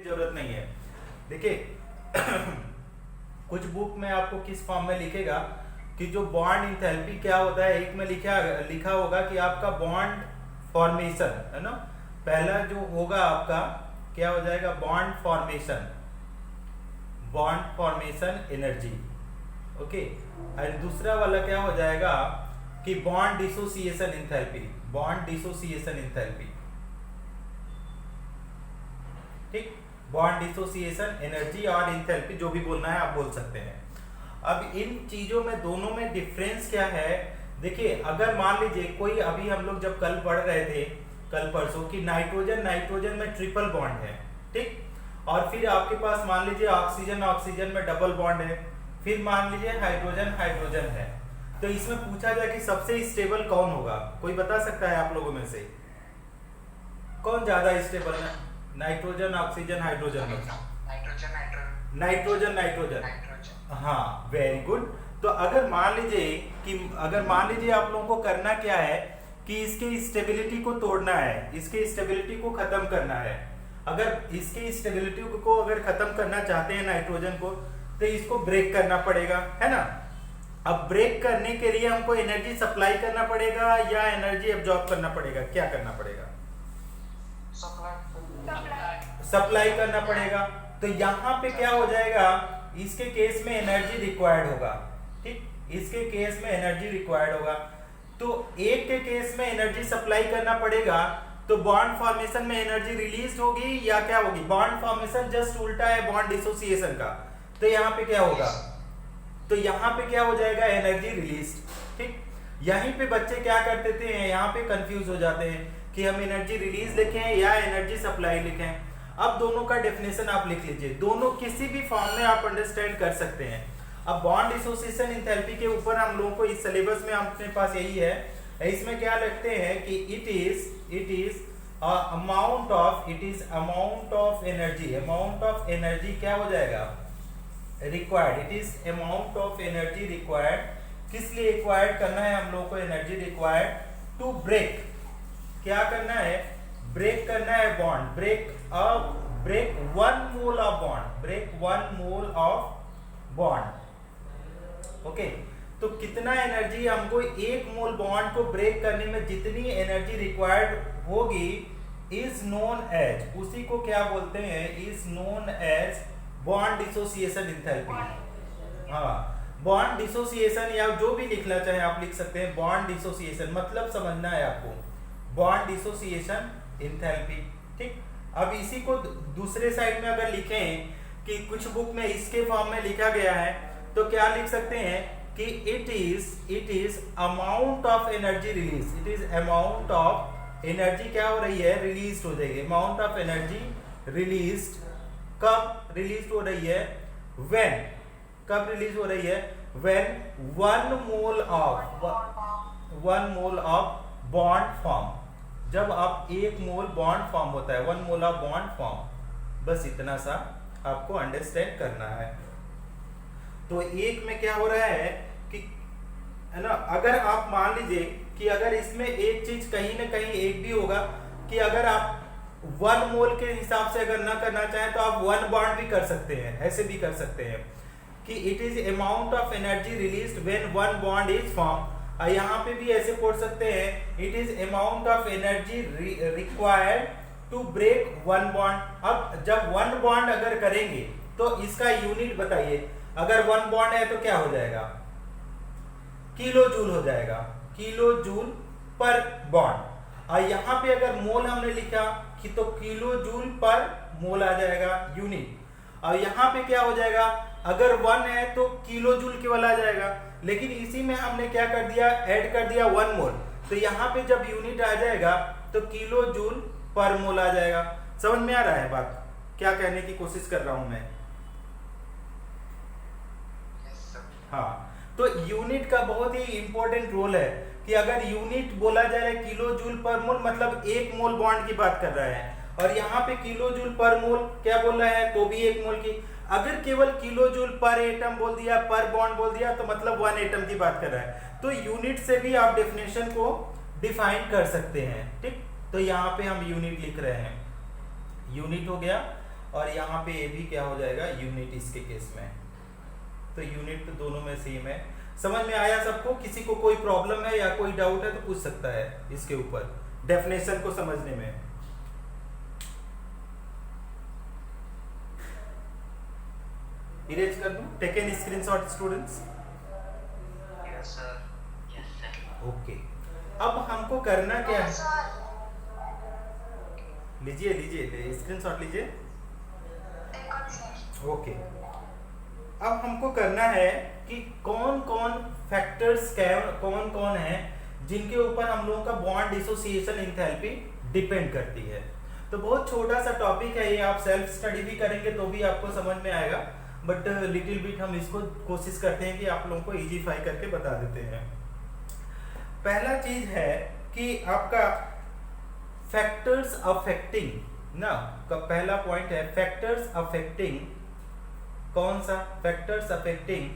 जरूरत नहीं है। देखिए कुछ बुक में आपको किस फॉर्म में लिखेगा कि जो बॉन्ड इंथैल्पी क्या होता है। एक में लिखा होगा कि आपका बॉन्ड फॉर्मेशन है ना, पहला जो होगा आपका क्या हो जाएगा, बॉन्ड फॉर्मेशन एनर्जी। ओके, और दूसरा वाला क्या हो जाएगा कि बॉन्ड डिसोसिएशन इंथैल्पी, ठीक, बॉन्ड डिसोसिएशन एनर्जी और इंथैल्पी, जो भी बोलना है आप बोल सकते हैं। अब इन चीजों में दोनों में डिफरेंस क्या है। देखिए अगर मान लीजिए कोई, अभी हम लोग जब कल पढ़ रहे थे, कल परसों, कि नाइट्रोजन में ट्रिपल बॉन्ड है, ठीक, और फिर आपके पास मान लीजिए ऑक्सीजन में डबल बॉन्ड है, फिर मान लीजिए हाइड्रोजन है। तो इसमें पूछा जाए कि सबसे स्टेबल कौन होगा, कोई बता सकता है आप लोगों में से कौन ज्यादा स्टेबल है? नाइट्रोजन, ऑक्सीजन, हाइड्रोजन में नाइट्रोजन। हाँ, वेरी गुड। तो अगर मान लीजिए आप लोगों को करना क्या है कि इसके स्टेबिलिटी को तोड़ना है, इसके स्टेबिलिटी को खत्म करना है। अगर इसके स्टेबिलिटी को अगर खत्म करना चाहते हैं नाइट्रोजन को, तो इसको ब्रेक करना पड़ेगा, है ना। अब ब्रेक करने के लिए हमको एनर्जी सप्लाई करना पड़ेगा या एनर्जी एब्जॉर्ब करना पड़ेगा, क्या करना पड़ेगा? सप्लाई करना पड़ेगा। तो यहाँ पे क्या हो जाएगा, इसके केस में एनर्जी रिक्वायर्ड होगा, ठीक, इसके केस में एनर्जी रिक्वायर्ड होगा। तो एक के केस में एनर्जी सप्लाई करना पड़ेगा, तो बॉन्ड फॉर्मेशन में एनर्जी रिलीज होगी या क्या होगी? बॉन्ड फॉर्मेशन जस्ट उल्टा है बॉन्ड डिसोसिएशन का। तो यहाँ पे क्या होगा, तो यहाँ पे क्या हो जाएगा, एनर्जी रिलीज, ठीक। यहीं पे बच्चे क्या करते थे, यहाँ पे कंफ्यूज हो जाते हैं कि हम एनर्जी रिलीज लिखें या एनर्जी सप्लाई लिखें। अब दोनों का डेफिनेशन आप लिख लीजिए, दोनों किसी भी फॉर्म में आप अंडरस्टैंड कर सकते हैं। अब बॉन्ड डिसोसिएशन एंथैल्पी के ऊपर हम लोगों को इस सिलेबस में अपने पास यही है, इसमें क्या लिखते हैं कि it is amount of energy क्या हो जाएगा, required. It is amount of energy required. किस लिए रिक्वायर्ड करना है हम लोगों को एनर्जी रिक्वायर्ड? टू ब्रेक, क्या करना है, ब्रेक करना है bond, break one mole of bond. Okay, तो कितना एनर्जी हमको एक मोल बॉन्ड को ब्रेक करने में जितनी एनर्जी रिक्वायर्ड होगी इज नोन एज, उसी को क्या बोलते हैं, is known as bond dissociation enthalpy. हाँ, बॉन्ड डिसोसिएशन या जो भी लिखना चाहे आप लिख सकते हैं। बॉन्ड डिसोसिएशन मतलब समझना है आपको, बॉन्ड डिसोसिएशन एंथैल्पी, ठीक। अब इसी को दूसरे साइड में अगर लिखें कि कुछ बुक में इसके फॉर्म में लिखा गया है, तो क्या लिख सकते हैं कि it is amount of energy release. It is amount of energy क्या हो रही है, रिलीज हो जाएगी। अमाउंट ऑफ एनर्जी रिलीज, कब रिलीज हो रही है, व्हेन, कब रिलीज हो रही है, when one mole of bond form, जब आप एक मोल बॉन्ड फॉर्म होता है, one mole of bond form. बस इतना सा आपको अंडरस्टैंड करना है। तो एक में क्या हो रहा है कि, है ना, अगर आप मान लीजिए कि अगर इसमें एक चीज कहीं ना कहीं एक भी होगा कि अगर आप वन मोल के हिसाब से अगर ना करना चाहें तो आप वन बॉन्ड भी कर सकते हैं, ऐसे भी कर सकते हैं कि it is amount of energy released when one bond is form. यहाँ पे भी ऐसे पढ़ सकते हैं, it is amount of energy required to break one bond. अब जब वन बॉन्ड अगर करेंगे तो इसका यूनिट बताइए, अगर वन बॉन्ड है तो क्या हो जाएगा, किलो जूल हो जाएगा, किलो जूल पर बॉन्ड। और यहाँ पे अगर मोल हमने लिखा कि तो किलो जूल पर मोल आ जाएगा यूनिट। और यहाँ पे क्या हो जाएगा, अगर वन है तो किलो जूल केवल आ जाएगा, लेकिन इसी में हमने क्या कर दिया, ऐड कर दिया वन मोल। तो यहाँ पे जब यूनिट आ जाएगा तो किलो जूल पर मोल आ जाएगा। समझ में आ रहा है बात, क्या कहने की कोशिश कर रहा हूं मैं? हाँ, तो यूनिट का बहुत ही इंपॉर्टेंट रोल है कि अगर यूनिट बोला जाए किलो जूल पर मोल, मतलब एक मोल बॉन्ड की बात कर रहा है, और यहाँ पे किलो जूल पर मोल क्या बोल रहा है, तो भी एक मोल की। अगर केवल किलो जूल पर एटम बोल दिया, पर बॉन्ड बोल दिया, तो मतलब वन एटम की बात कर रहा है। तो यूनिट से भी आप डेफिनेशन को डिफाइन कर सकते हैं, ठीक। तो यहाँ पे हम यूनिट लिख रहे हैं, यूनिट हो गया। और यहाँ पे ये भी क्या हो जाएगा, यूनिट इसके केस में। तो यूनिट तो दोनों में सेम है। समझ में आया सबको? किसी को कोई प्रॉब्लम है या कोई डाउट है तो पूछ सकता है इसके ऊपर डेफिनेशन को समझने में। इरेज कर दूं? Take an screenshot students. Yes sir. Okay, अब हमको करना क्या है, लीजिए लीजिए स्क्रीनशॉट लीजिए। ओके, अब हमको करना है कि कौन कौन फैक्टर्स कौन कौन है जिनके ऊपर हम लोगों का बॉन्ड डिसोसिएशन एंथैल्पी डिपेंड करती है। तो बहुत छोटा सा टॉपिक है ये, आप सेल्फ स्टडी भी करेंगे तो भी आपको समझ में आएगा, बट लिटिल बिट हम इसको कोशिश करते हैं कि आप लोगों को इजीफाई करके बता देते हैं। पहला चीज है कि आपका फैक्टर्स अफेक्टिंग ना, का पहला पॉइंट है फैक्टर्स अफेक्टिंग, कौन सा, factors affecting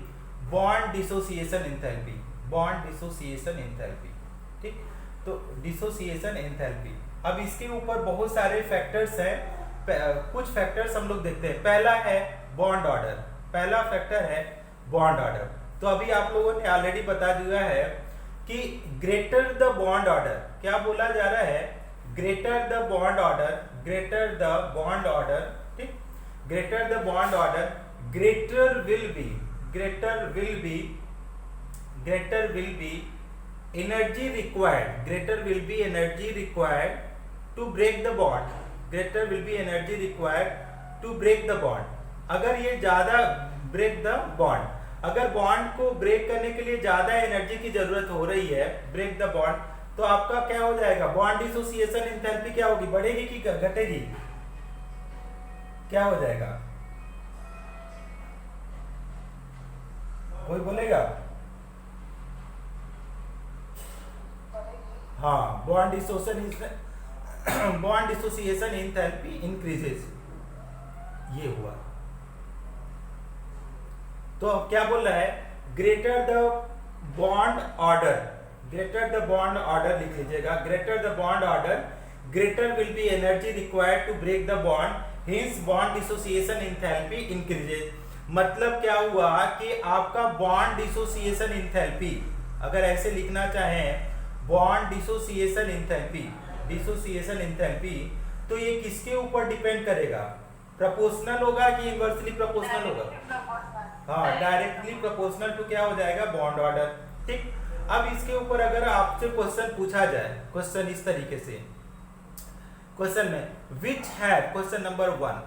bond dissociation enthalpy, bond dissociation enthalpy. ठीक, तो डिसोसिएशन एंथैल्पी, अब इसके ऊपर बहुत सारे फैक्टर्स हैं, कुछ फैक्टर्स हम लोग देखते हैं। पहला है बॉन्ड ऑर्डर, पहला फैक्टर है बॉन्ड ऑर्डर। तो अभी आप लोगों ने ऑलरेडी बता दिया है कि ग्रेटर द बॉन्ड ऑर्डर, क्या बोला जा रहा है, greater the bond order, greater the bond order, ठीक, greater the bond order, greater will be, greater will be, greater will be energy required, greater will be energy required to break the bond, greater will be energy required to break the bond. अगर ये ज्यादा break the bond, अगर bond को break करने के लिए ज्यादा energy की जरूरत हो रही है, ब्रेक द बॉन्ड, तो आपका क्या हो जाएगा, बॉन्ड डिसोसिएशन एंथैल्पी क्या होगी, बढ़ेगी कि घटेगी, क्या हो जाएगा, कोई बोलेगा? हाँ, बॉन्ड डिसोसिएशन एंथैल्पी इंक्रीजेस, ये हुआ। तो अब क्या बोल रहा है, greater the bond order, greater the bond order लिख लीजिएगा, greater the bond order, greater will be energy required to break the bond, hence bond dissociation enthalpy increases. मतलब क्या हुआ कि आपका बॉन्ड डिसोसिएशन एंथैल्पी, अगर ऐसे लिखना चाहें bond dissociation enthalpy, dissociation enthalpy, तो ये किसके ऊपर डिपेंड करेगा, प्रोपोर्शनल होगा कि इनवर्सली प्रोपोर्शनल होगा? हाँ, डायरेक्टली प्रोपोर्शनल टू क्या हो जाएगा, बॉन्ड ऑर्डर। ठीक, अब इसके ऊपर अगर आपसे क्वेश्चन पूछा जाए, क्वेश्चन इस तरीके से, क्वेश्चन में विच है, question number 1,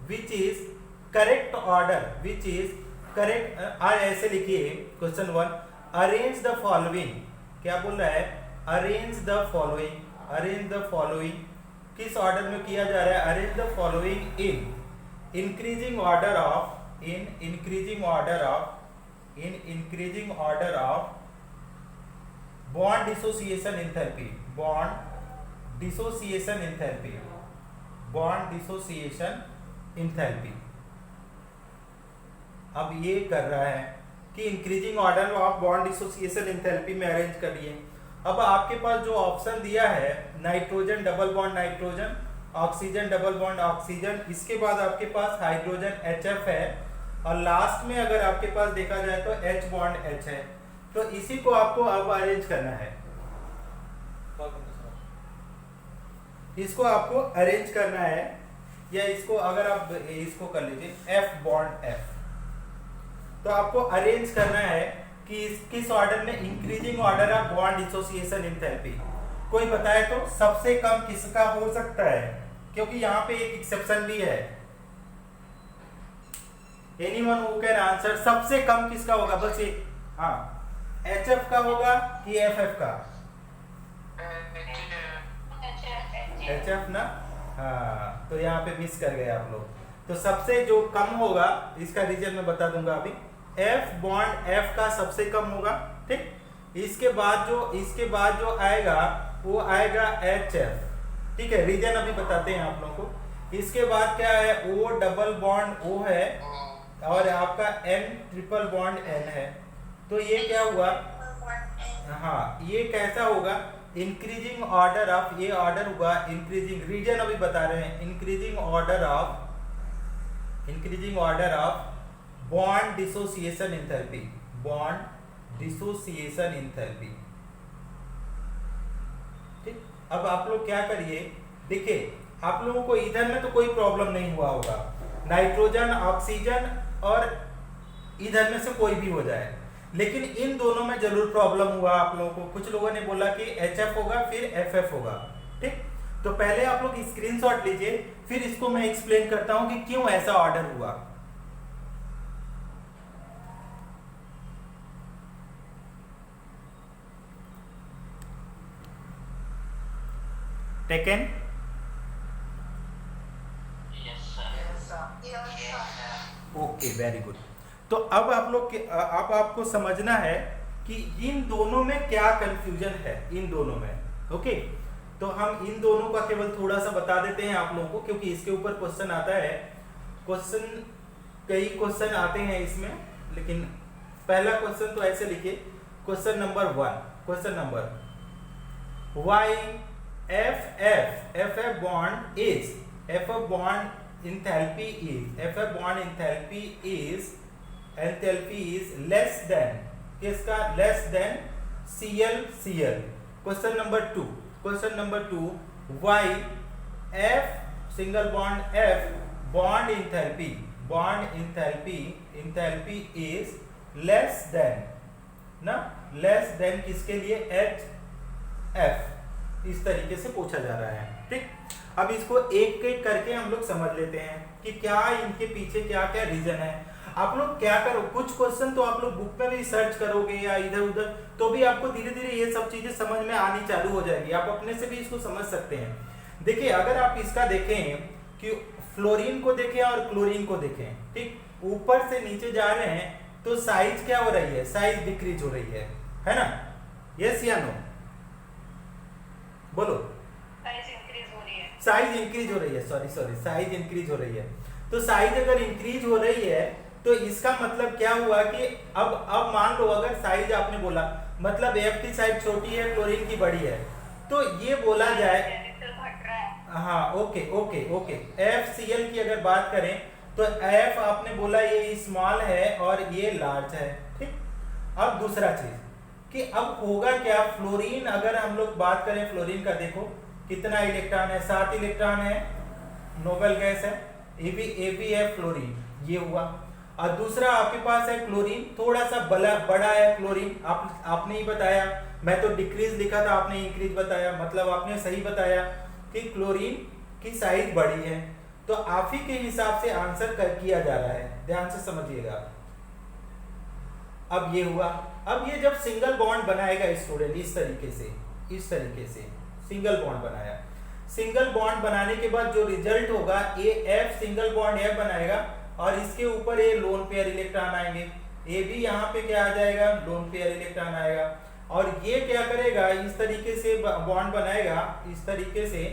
which is correct order, which is correct, ऐसे लिखिए क्वेश्चन 1, अरेंज द फॉलोइंग, क्या बोल रहा है, arrange the following, arrange the following, किस ऑर्डर में किया जा रहा है, arrange the following in increasing order of, in increasing order of, in increasing order of bond dissociation enthalpy, bond dissociation enthalpy, bond dissociation enthalpy। अब ये कर रहा है कि increasing order of bond dissociation enthalpy में अरेंज करिए। अब आपके पास जो ऑप्शन दिया है, nitrogen double bond nitrogen, oxygen double bond oxygen, इसके बाद आपके पास हाइड्रोजन HF है, और लास्ट में अगर आपके पास देखा जाए तो H बॉन्ड H है। तो इसी को आपको अब अरेंज करना है, इसको आपको अरेंज करना है, या इसको अगर आप इसको कर लीजिए F बॉन्ड F, तो आपको अरेंज करना है कि किस ऑर्डर में, increasing order of bond dissociation enthalpy. कोई बताए तो सबसे कम किसका हो सकता है, क्योंकि यहाँ पे एक एक्सेप्शन भी है, एनीवन हु कैन आंसर, सबसे कम किसका होगा, बस एक, हाँ, HF का होगा कि FF का, HF ना, हाँ, तो यहाँ पे मिस कर गए आप लोग। तो सबसे जो कम होगा, इसका रीजन मैं बता दूंगा अभी, F बॉन्ड F का सबसे कम होगा, ठीक, इसके बाद जो आएगा वो आएगा HF, ठीक है, रीजन अभी बताते हैं आप लोगों को। इसके बाद क्या है, O डबल बॉन्ड O है, और आपका N ट्रिपल बॉन्ड N है। तो ये क्या हुआ, हाँ, ये कैसा होगा, इंक्रीजिंग ऑर्डर ऑफ, ये ऑर्डर हुआ इंक्रीजिंग, रीजन अभी बता रहे हैं, increasing order of increasing order of bond dissociation enthalpy, bond dissociation enthalpy. ठीक, अब आप लोग क्या करिए, देखिए आप लोगों को इधर में तो कोई प्रॉब्लम नहीं हुआ होगा, नाइट्रोजन ऑक्सीजन और इधर में से कोई भी हो जाए, लेकिन इन दोनों में जरूर प्रॉब्लम हुआ आप लोगों को। कुछ लोगों ने बोला कि HF होगा फिर FF होगा। ठीक, तो पहले आप लोग स्क्रीनशॉट लीजिए, फिर इसको मैं एक्सप्लेन करता हूं कि क्यों ऐसा ऑर्डर हुआ। Taken? Yes, sir. Yes, sir. Okay, very good. तो अब आप लोग अब आपको समझना है कि इन दोनों में क्या कंफ्यूजन है, इन दोनों में। ओके, तो हम इन दोनों का केवल थोड़ा सा बता देते हैं आप लोगों को, क्योंकि इसके ऊपर क्वेश्चन आता है। कई क्वेश्चन आते हैं इसमें, लेकिन पहला क्वेश्चन तो ऐसे लिखिए, question number 1, question number why FF bond is FF bond enthalpy is less than, किसका less than Cl। Question number 2 why F single bond F bond enthalpy is less than किसके लिए HF, इस तरीके से पूछा जा रहा है। ठीक, अब इसको एक एक करके हम लोग समझ लेते हैं कि क्या इनके पीछे क्या क्या रीजन है। आप लोग क्या करो, कुछ क्वेश्चन तो आप लोग बुक में भी सर्च करोगे या इधर उधर, तो भी आपको धीरे धीरे ये सब चीजें समझ में आनी चालू हो जाएगी, आप अपने से भी इसको समझ सकते हैं। देखिए, अगर आप इसका देखें कि फ्लोरीन को देखें और क्लोरीन को देखें, ठीक, ऊपर से नीचे जा रहे हैं तो साइज क्या हो रही है, साइज डिक्रीज हो रही है ना? यस या नो? बोलो। साइज इंक्रीज हो रही है, साइज इंक्रीज हो रही है, सॉरी साइज इंक्रीज हो रही है। तो साइज अगर इंक्रीज हो रही है तो इसका मतलब क्या हुआ कि अब मान लो अगर साइज आपने बोला, मतलब F की साइज छोटी है, क्लोरीन की बड़ी है, तो ये बोला जाए, घट रहा है। हाँ ओके, FCl की अगर बात करें तो F आपने बोला ये स्मॉल है और ये लार्ज है। ठीक, अब दूसरा चीज कि अब होगा क्या, फ्लोरीन अगर हम लोग बात करें, फ्लोरीन का देखो कितना इलेक्ट्रॉन है, 7 इलेक्ट्रॉन है, नोबल गैस है, AB है फ्लोरीन, ये हुआ। और दूसरा आपके पास है क्लोरीन, थोड़ा सा बड़ा है क्लोरीन, आपने ही बताया, मैं तो डिक्रीज लिखा था, आपने इंक्रीज बताया, मतलब आपने सही बताया कि क्लोरीन की साइज बड़ी है। तो आप ही के हिसाब से आंसर किया जा रहा है, ध्यान से समझिएगा। अब ये हुआ, अब ये जब सिंगल बॉन्ड बनाएगा स्टूडेंट, इस तरीके से सिंगल बॉन्ड बनाया, सिंगल बॉन्ड बनाने के बाद जो रिजल्ट होगा, ये F सिंगल बॉन्ड F बनाएगा और इसके ऊपर ये लोन पेयर इलेक्ट्रॉन आएंगे, ये भी यहाँ पे क्या आ जाएगा, लोन पेयर इलेक्ट्रॉन आएगा, और ये क्या करेगा, इस तरीके से बॉन्ड बनाएगा, इस तरीके से,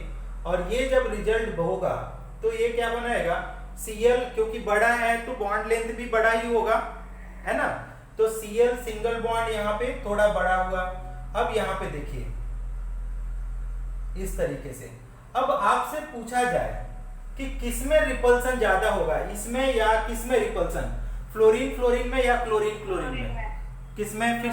और ये जब रिजल्ट होगा तो ये क्या बनाएगा, Cl, क्योंकि बड़ा है तो बॉन्ड लेंथ भी बड़ा ही होगा, है ना? तो Cl सिंगल बॉन्ड यहाँ पे थोड़ा बड़ा हुआ। अब यहाँ पे देखिए इस तरीके से, अब आपसे पूछा जाए कि किसमें रिपल्सन ज्यादा होगा, इसमें या किसमें रिपल्सन, फ्लोरीन में या क्लोरीन में, किसमें? फिर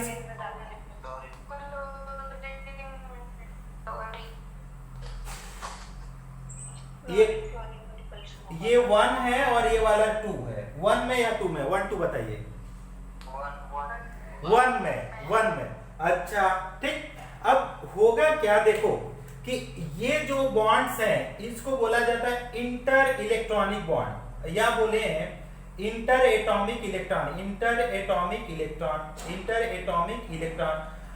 ये 1 है और ये वाला 2 है, 1 में या 2 में, 1 2 बताइए। 1 में, अच्छा ठीक। अब होगा क्या, देखो कि ये जो बॉन्ड्स हैं इसको बोला जाता है इंटर इलेक्ट्रॉनिक बॉन्ड, या बोले हैं इंटर एटॉमिक इलेक्ट्रॉन।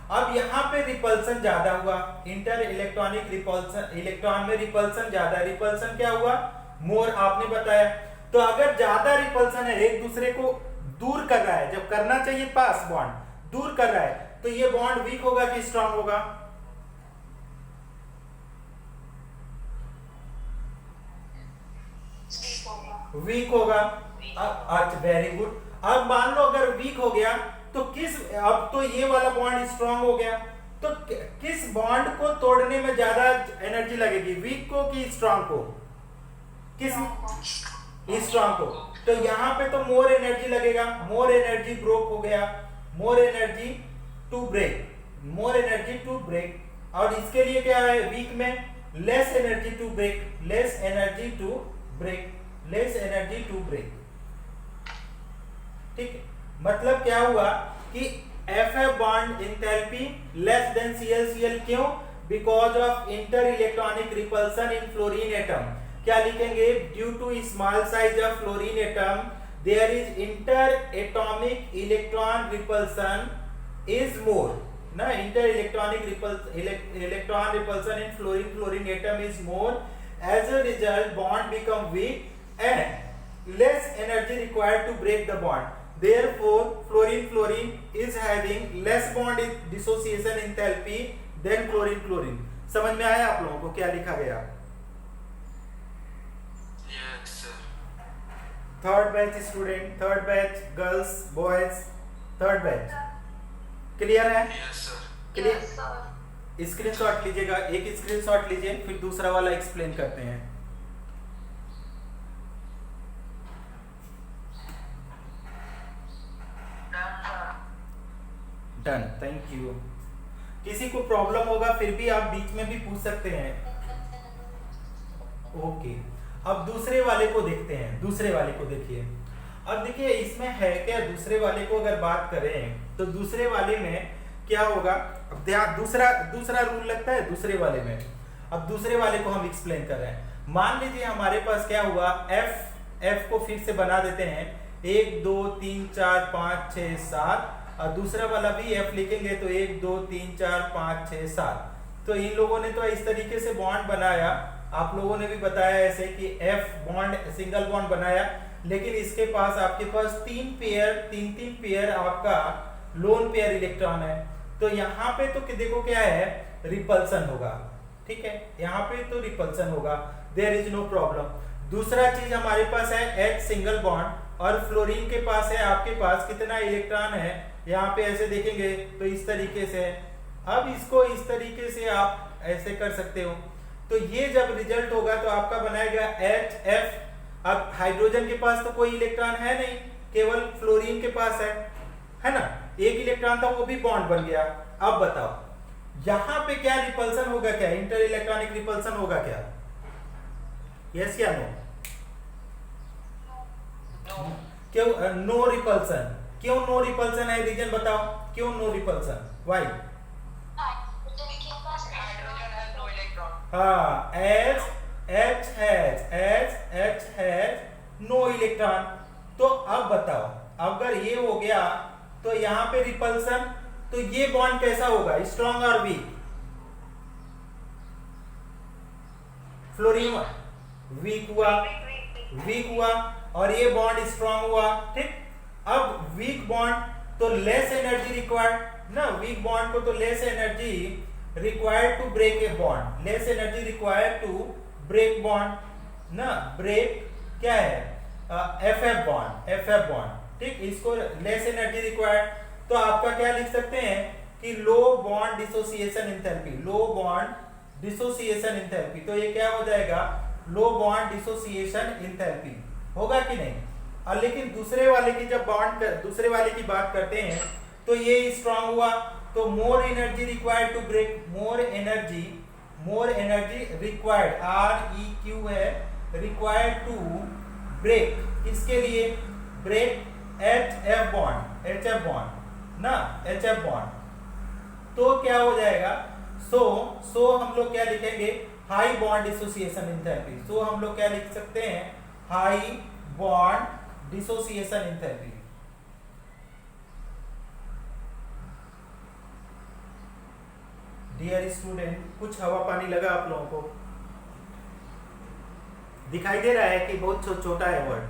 अब यहाँ पे रिपल्सन ज्यादा हुआ, इंटर इलेक्ट्रॉनिक रिपल्सन, इलेक्ट्रॉन में रिपल्सन ज्यादा, रिपल्सन क्या हुआ, मोर, आपने बताया। तो अगर ज्यादा रिपल्सन है, एक दूसरे को दूर कर रहा है, जब करना चाहिए पास बॉन्ड दूर कर रहा है, तो ये बॉन्ड वीक होगा कि स्ट्रांग होगा? वीक होगा। अच्छा, वेरी गुड। अब मान लो अगर वीक हो गया तो अब तो ये वाला बॉन्ड स्ट्रांग हो गया, तो किस बॉन्ड को तोड़ने में ज्यादा एनर्जी लगेगी, वीक को कि स्ट्रांग को? किस स्ट्रॉन्ग को। तो यहाँ पे तो मोर एनर्जी लगेगा, मोर एनर्जी ब्रोक हो गया, more energy to break, more energy to break. और इसके लिए क्या है वीक में, less energy to break, less energy to break, less energy to break. ठीक है, मतलब क्या हुआ कि FF bond enthalpy less than Cl, क्यों? Because of inter electronic repulsion in fluorine atom. क्या लिखेंगे? Due to small size of fluorine atom there is inter atomic electron repulsion is more ना, inter electronic electron repulsion in fluorine atom is more, as a result bond become weak and less energy required to break the bond. Therefore, fluorine is having less bond dissociation enthalpy than chlorine। समझ में आया आप लोगों को क्या लिखा गया? Yes, sir. Third batch student, third batch girls boys, third batch clear है? Yes, sir. क्लियर? स्क्रीनशॉट लीजिएगा, एक स्क्रीनशॉट लीजिए, फिर दूसरा वाला एक्सप्लेन करते हैं। Done, thank you. किसी को प्रॉब्लम होगा फिर भी आप बीच में भी पूछ सकते हैं। ओके, अब दूसरे वाले को देखते हैं। दूसरे वाले को देखिए, अब देखिए इसमें है क्या, दूसरे वाले को अगर बात करें तो दूसरे वाले में क्या होगा, अब दूसरा रूल लगता है दूसरे वाले में। अब दूसरे वाले को हम एक्सप्लेन कर रहे हैं। मान लीजिए हमारे पास क्या हुआ, एफ को फिर से बना देते हैं, 1 2 3 4 5 6 7, और दूसरा वाला भी एफ लिखेंगे तो 1 2 3 4 5 6 7। तो इन लोगों ने तो इस तरीके से बॉन्ड बनाया, आप लोगों ने भी बताया ऐसे कि एफ बॉन्ड सिंगल बॉन्ड बनाया, लेकिन इसके पास आपके पास तीन पेयर आपका लोन पेयर इलेक्ट्रॉन है। तो यहाँ पे तो देखो क्या है, रिपल्सन होगा। ठीक है, यहाँ पे तो रिपल्सन होगा, देयर इज नो प्रॉब्लम। दूसरा चीज हमारे पास है H सिंगल बॉन्ड, और फ्लोरीन के पास है, आपके पास कितना इलेक्ट्रॉन है, यहाँ पे ऐसे देखेंगे तो इस तरीके से। अब इसको इस तरीके से आप ऐसे कर सकते हो, तो ये जब रिजल्ट होगा तो आपका बनाएगा HF। अब हाइड्रोजन के पास तो कोई इलेक्ट्रॉन है नहीं, केवल फ्लोरीन के पास है ना, एक इलेक्ट्रॉन था वो भी बॉन्ड बन गया। अब बताओ यहाँ पे क्या रिपल्सन होगा, क्या इंटर इलेक्ट्रॉनिक रिपल्सन होगा क्या? यस या नो? क्यों नो रिपल्सन? क्यों नो रिपल्सन है, रीजन बताओ, क्यों नो रिपल्सन, व्हाई? हाँ, H हैज नो इलेक्ट्रॉन। तो अब बताओ, अगर ये हो गया तो यहाँ पे रिपल्सन, तो ये बॉन्ड कैसा होगा, स्ट्रॉन्ग और वीक? फ्लोरीन वीक हुआ और ये बॉन्ड स्ट्रॉन्ग हुआ। ठीक, अब वीक बॉन्ड तो लेस एनर्जी रिक्वायर्ड ना, वीक बॉन्ड को तो less energy required to break a bond, less energy required to break bond ना, ब्रेक क्या है, FF बॉन्ड। ठीक, इसको लेस एनर्जी रिक्वायर्ड, तो आपका क्या लिख सकते हैं कि लो बॉन्ड डिसोसिएशन एंथैल्पी, लो बॉन्ड डिसोसिएशन एंथैल्पी। तो ये क्या हो जाएगा, लो बॉन्ड डिसोसिएशन एंथैल्पी होगा कि नहीं? और लेकिन दूसरे वाले की जब दूसरे वाले की बात करते हैं तो ये स्ट्रॉन्ग हुआ, तो more energy required to break, more energy required, REQ है, रिक्वायर्ड टू ब्रेक, किसके लिए? ब्रेक HF बॉन्ड ना, HF बॉन्ड। तो क्या हो जाएगा, सो हम लोग क्या लिखेंगे, high bond dissociation enthalpy. So हम लोग क्या लिख सकते हैं, high bond dissociation enthalpy. Dear student, कुछ हवा पानी लगा आप लोगों को? दिखाई दे रहा है कि बहुत छोटा है वर्ड?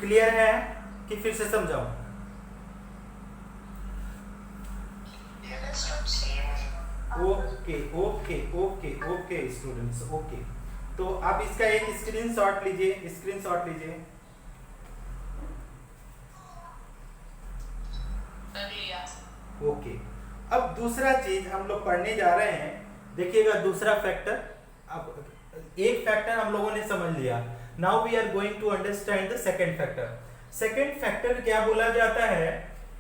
क्लियर है कि फिर से समझाऊं? Okay students, okay. तो आप इसका एक स्क्रीनशॉट लीजिए, ओके। दूसरा चीज हम लोग पढ़ने जा रहे हैं, देखिएगा दूसरा फैक्टर। अब एक फैक्टर हम लोगों ने समझ लिया, now we are going to understand the second factor. Second factor क्या बोला जाता है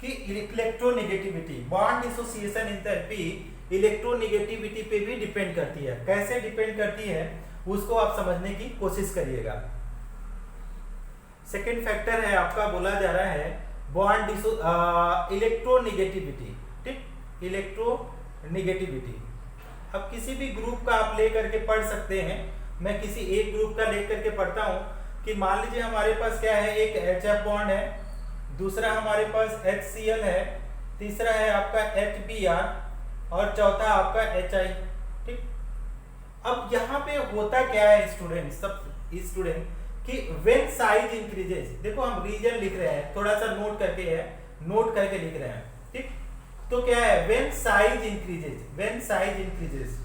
कि electronegativity, bond dissociation enthalpy electronegativity पे भी डिपेंड करती है। कैसे डिपेंड करती है उसको आप समझने की कोशिश करिएगा। सेकंड फैक्टर है आपका, बोला जा रहा है बॉन्ड इलेक्ट्रोनेगेटिविटी, ठीक, इलेक्ट्रोनेगेटिविटी। अब किसी भी ग्रुप का आप लेकर के पढ़ सकते हैं, मैं किसी एक ग्रुप का लेकर के पढ़ता हूं कि मान लीजिए हमारे पास क्या है, एक HF बॉन्ड है, दूसरा हमारे पास HCl है, तीसरा है आपका HBr और चौथा आपका HI, ठीक। अब यहाँ पे होता क्या है स्टूडेंट कि व्हेन साइज इंक्रीजेस, देखो हम रीजन लिख रहे हैं, थोड़ा सा नोट करके लिख रहे हैं, ठीक। तो क्या है, व्हेन साइज इंक्रीजेस,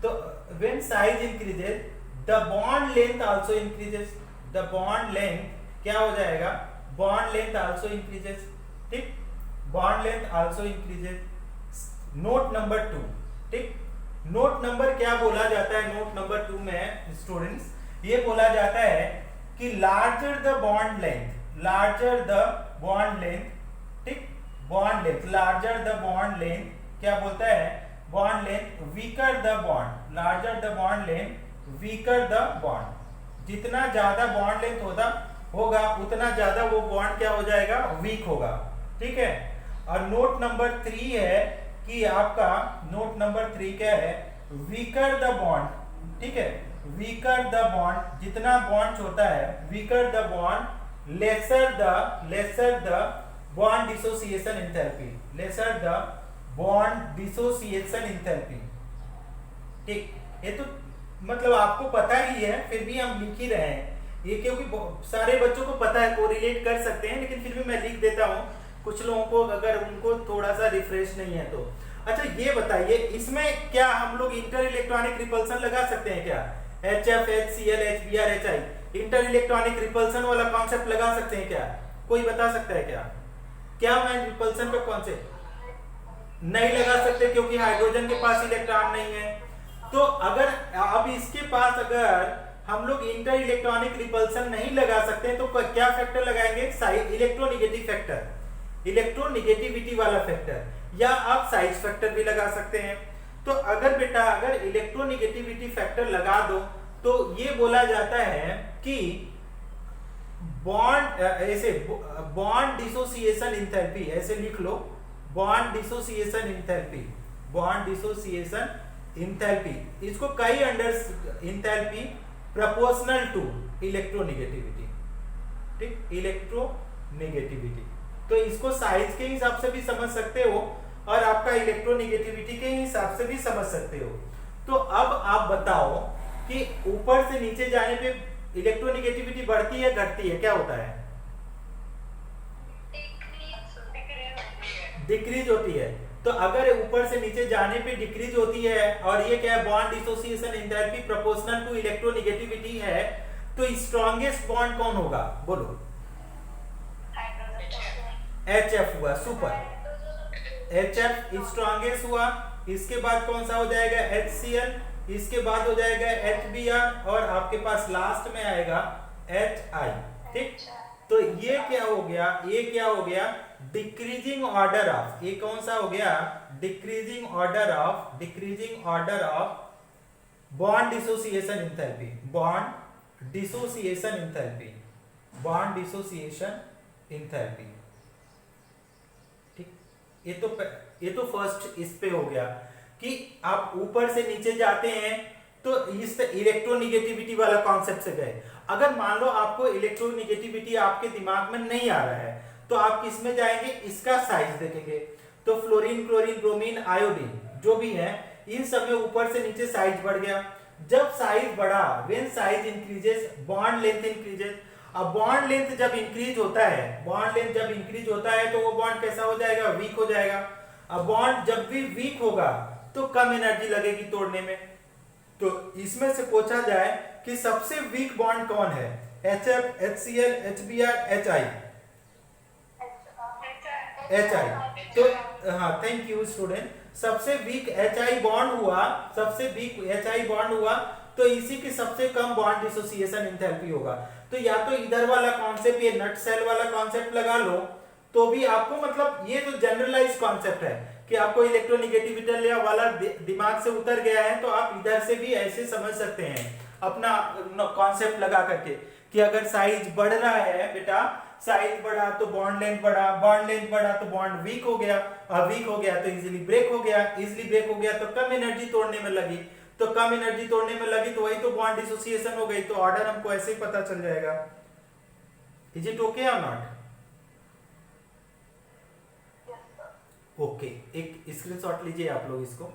तो when size increases the bond length also increases, the bond length क्या हो जाएगा, बॉन्ड लेंथ आल्सो इंक्रीजेस, ठीक, bond length also increases. Note number 2, ठीक, नोट नंबर क्या बोला जाता है, नोट नंबर 2 में स्टूडेंट्स ये बोला जाता है कि लार्जर द बॉन्ड लेंथ, ठीक, bond length, larger the bond length क्या बोलता है, bond length, weaker the bond, larger the bond length weaker the bond. जितना ज्यादा बॉन्ड लेंथ होगा उतना ज्यादा वो बॉन्ड क्या हो जाएगा, वीक होगा, ठीक है। और नोट नंबर 3 है कि आपका नोट नंबर 3 क्या है, वीकर द बॉन्ड, ठीक है, वीकर द बॉन्ड, जितना बॉन्ड छोटा है, weaker the bond, lesser the bond dissociation enthalpy, lesser the bond dissociation enthalpy, ठीक। ये तो मतलब आपको पता ही है, फिर भी हम लिख ही रहे हैं ये, क्योंकि सारे बच्चों को पता है, कोरिलेट कर सकते हैं, लेकिन फिर भी मैं लिख देता हूं कुछ लोगों को, अगर उनको थोड़ा सा रिफ्रेश नहीं है तो। अच्छा ये बताइए, इसमें क्या हम लोग इंटर इलेक्ट्रॉनिक रिपल्सन लगा सकते हैं क्या, HF, HCl, HBr, HI, inter electronic repulsion वाला कॉन्सेप्ट लगा सकते हैं क्या, कोई बता सकता है क्या, क्या मैं रिपल्सन का कॉन्सेप्ट नहीं लगा सकते क्योंकि हाइड्रोजन के पास इलेक्ट्रॉन नहीं है। तो अगर अब इसके पास अगर हम लोग इंटर इलेक्ट्रॉनिक रिपल्सन नहीं लगा सकते तो क्या फैक्टर लगाएंगे, इलेक्ट्रोनेगेटिव फैक्टर, इलेक्ट्रोनेगेटिविटी वाला फैक्टर, या आप साइज फैक्टर भी लगा सकते हैं। तो अगर बेटा अगर इलेक्ट्रोनेगेटिविटी फैक्टर लगा दो तो ये बोला जाता है कि बॉन्ड डिसोसिएशन एंथैल्पी, ऐसे लिख लो, बॉन्ड डिसोसिएशन एंथैल्पी, इसको कई under enthalpy proportional to electronegativity, ठीक, इलेक्ट्रोनेगेटिविटी। तो इसको साइज के हिसाब से भी समझ सकते हो और आपका इलेक्ट्रोनेगेटिविटी के हिसाब से भी समझ सकते हो। तो अब आप बताओ कि ऊपर से नीचे जाने पे इलेक्ट्रोनेगेटिविटी बढ़ती है घटती है, क्या होता है, डिक्रीज होती है। तो अगर ऊपर से नीचे जाने पे डिक्रीज होती है और ये क्या है, bond dissociation enthalpy proportional to electronegativity है, तो स्ट्रॉन्गेस्ट बॉन्ड कौन होगा, बोलो, HF हुआ, सुपर, HF स्ट्रॉन्गेस्ट हुआ। इसके बाद कौन सा हो जाएगा, HCl, इसके बाद हो जाएगा HBr और आपके पास लास्ट में आएगा HI, ठीक। तो ये क्या हो गया, डिक्रीजिंग ऑर्डर ऑफ, ये कौन सा हो गया, decreasing order of bond dissociation enthalpy, bond dissociation enthalpy, ठीक। ये तो फर्स्ट इस पे हो गया कि आप ऊपर से नीचे जाते हैं तो इस इलेक्ट्रोनेगेटिविटी वाला कॉन्सेप्ट से गए। अगर मान लो आपको इलेक्ट्रोनेगेटिविटी आपके दिमाग में नहीं आ रहा है तो आप किस में जाएंगे, इसका साइज देखेंगे। तो फ्लोरीन, क्लोरीन, ब्रोमीन, आयोडीन जो भी है, इन सब में ऊपर से नीचे साइज बढ़ गया। जब साइज बढ़ा, when size increases bond length increases. अब बॉन्ड लेंथ जब इंक्रीज होता है तो वो बॉन्ड कैसा हो जाएगा, वीक हो जाएगा। अब बॉन्ड जब भी वीक होगा तो कम एनर्जी लगेगी तोड़ने में। तो इसमें से पूछा जाए कि सबसे वीक बॉन्ड कौन है, HF, HCl, HBr, HI। तो हाँ, थैंक यू स्टूडेंट। सबसे वीक HI बॉन्ड हुआ, सबसे वीक HI बॉन्ड हुआ तो इसी की सबसे कम बॉन्ड डिसोसिएशन एंथैल्पी होगा। तो या तो इधर वाला कॉन्सेप्ट, ये नट सेल वाला कॉन्सेप्ट लगा लो तो भी आपको, मतलब ये तो जनरलाइज कॉन्सेप्ट है कि आपको इलेक्ट्रोनेगेटिविटी वाला दिमाग से उतर गया है तो आप इधर से भी ऐसे समझ सकते हैं अपना कॉन्सेप्ट लगा करके कि अगर साइज बढ़ रहा है बेटा, साइज बढ़ा तो बॉन्ड लेंथ बढ़ा, बॉन्ड लेंथ बढ़ा तो बॉन्ड वीक हो गया, और वीक हो गया तो इजीली ब्रेक हो गया, इजीली ब्रेक हो गया तो कम एनर्जी तोड़ने में लगी, तो कम एनर्जी तोड़ने में लगी तो वही तो बॉन्ड डिसोसिएशन हो गई। तो ऑर्डर हमको ऐसे ही पता चल जाएगा। इज इट ओके और नॉट? ओके, एक स्क्रीनशॉट लीजिए आप लोग, इसको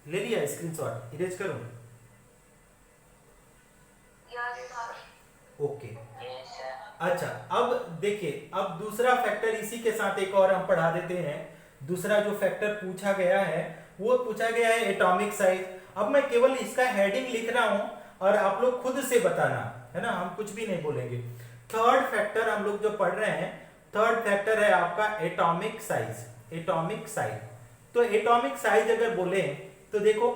ले लिया स्क्रीनशॉट, इरेज करूं? ओके अच्छा, अब देखिए, अब दूसरा फैक्टर इसी के साथ एक और हम पढ़ा देते हैं। दूसरा जो फैक्टर पूछा गया है वो पूछा गया है एटॉमिक साइज। अब मैं केवल इसका हेडिंग लिख रहा हूं और आप लोग खुद से बताना है ना, हम कुछ भी नहीं बोलेंगे। थर्ड फैक्टर हम लोग जो पढ़ रहे हैं, थर्ड फैक्टर है आपका एटॉमिक साइज। एटॉमिक साइज, तो एटॉमिक साइज अगर बोले तो देखो,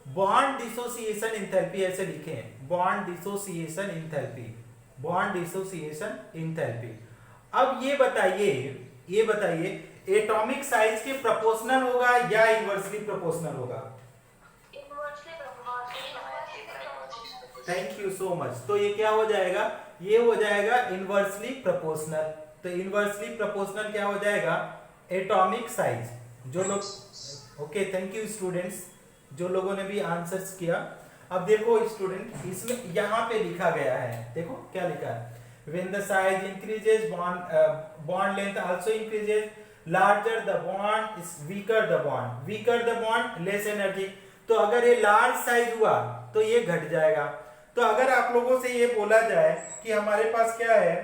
बॉन्ड डिसोसिएशन एंथैल्पी ऐसे लिखे हैं, bond dissociation enthalpy, bond dissociation enthalpy. अब ये बताइए एटॉमिक साइज के प्रोपोर्शनल होगा या इनवर्सली प्रोपोर्शनल होगा? Thank you so much. तो ये क्या हो जाएगा? ये हो जाएगा इनवर्सली प्रोपोर्शनल। तो इनवर्सली प्रोपोर्शनल क्या हो जाएगा? Atomic size. जो लोग ओके, थैंक यू स्टूडेंट्स, जो लोगों ने भी आंसर्स किया। अब देखो स्टूडेंट, इसमें यहाँ पे लिखा गया है, देखो क्या लिखा है, when the size increases bond length also increases, larger the bond is weaker the bond less energy। तो अगर ये लार्ज साइज हुआ तो ये घट जाएगा। तो अगर आप लोगों से ये बोला जाए कि हमारे पास क्या है,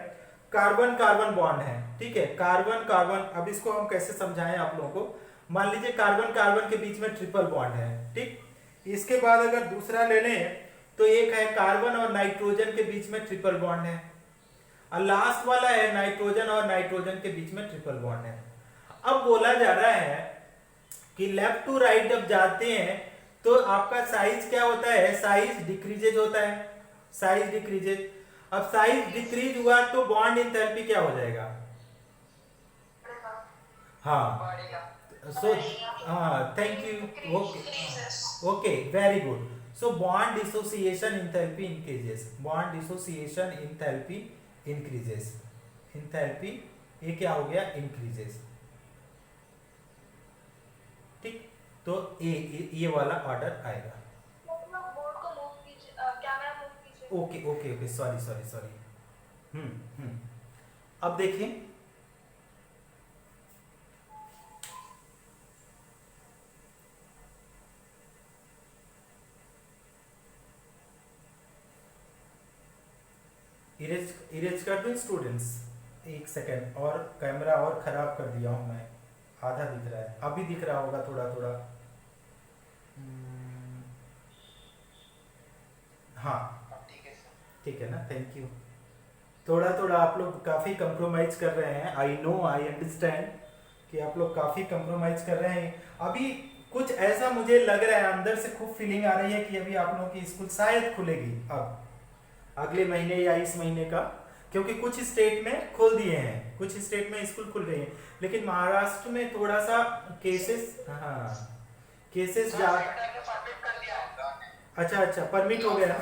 कार्बन कार्बन बॉन्ड है, ठीक है, कार्बन कार्बन, अब इसको हम कैसे समझाएं आप लोगों को। मान लीजिए कार्बन कार्बन के बीच में ट्रिपल बॉन्ड है, ठीक। इसके बाद अगर दूसरा ले लें तो एक है कार्बन और नाइट्रोजन के बीच में ट्रिपल बॉन्ड है, और लास्ट वाला है नाइट्रोजन और नाइट्रोजन के बीच में ट्रिपल बॉन्ड है। अब बोला जा रहा है कि लेफ्ट टू राइट जब जाते हैं तो आपका साइज क्या होता है, साइज डिक्रीजेज होता है, साइज डिक्रीजेज। अब साइज डिक्रीज हुआ तो बॉन्ड एंथैल्पी क्या हो जाएगा? हाँ, सो हाँ, thank you, okay, very good. So bond dissociation enthalpy increases, bond dissociation enthalpy increases, enthalpy ये क्या हो गया, इंक्रीजेस, ठीक। तो ये वाला ऑर्डर आएगा। Okay okay okay, sorry sorry sorry. अब देखिए, इरेज कर दूं स्टूडेंट्स? एक सेकेंड, और कैमरा और खराब कर दिया हूं मैं, आधा दिख रहा है, अभी दिख रहा होगा थोड़ा थोड़ा। हाँ ठीक है ना, थैंक यू। थोड़ा थोड़ा आप लोग काफ़ी कंप्रोमाइज कर रहे हैं, आई नो, आई अंडरस्टैंड कि आप लोग काफ़ी कंप्रोमाइज कर रहे हैं। अभी कुछ ऐसा मुझे लग रहा है, अंदर से खूब फीलिंग आ रही है कि अभी आप लोगों की स्कूल शायद खुलेगी अब अगले महीने या इस महीने का, क्योंकि कुछ स्टेट में खोल दिए हैं, कुछ स्टेट में स्कूल खुल रही हैं, लेकिन महाराष्ट्र में थोड़ा सा केसेस, हाँ केसेस जा, अच्छा अच्छा, परमिट हो गया,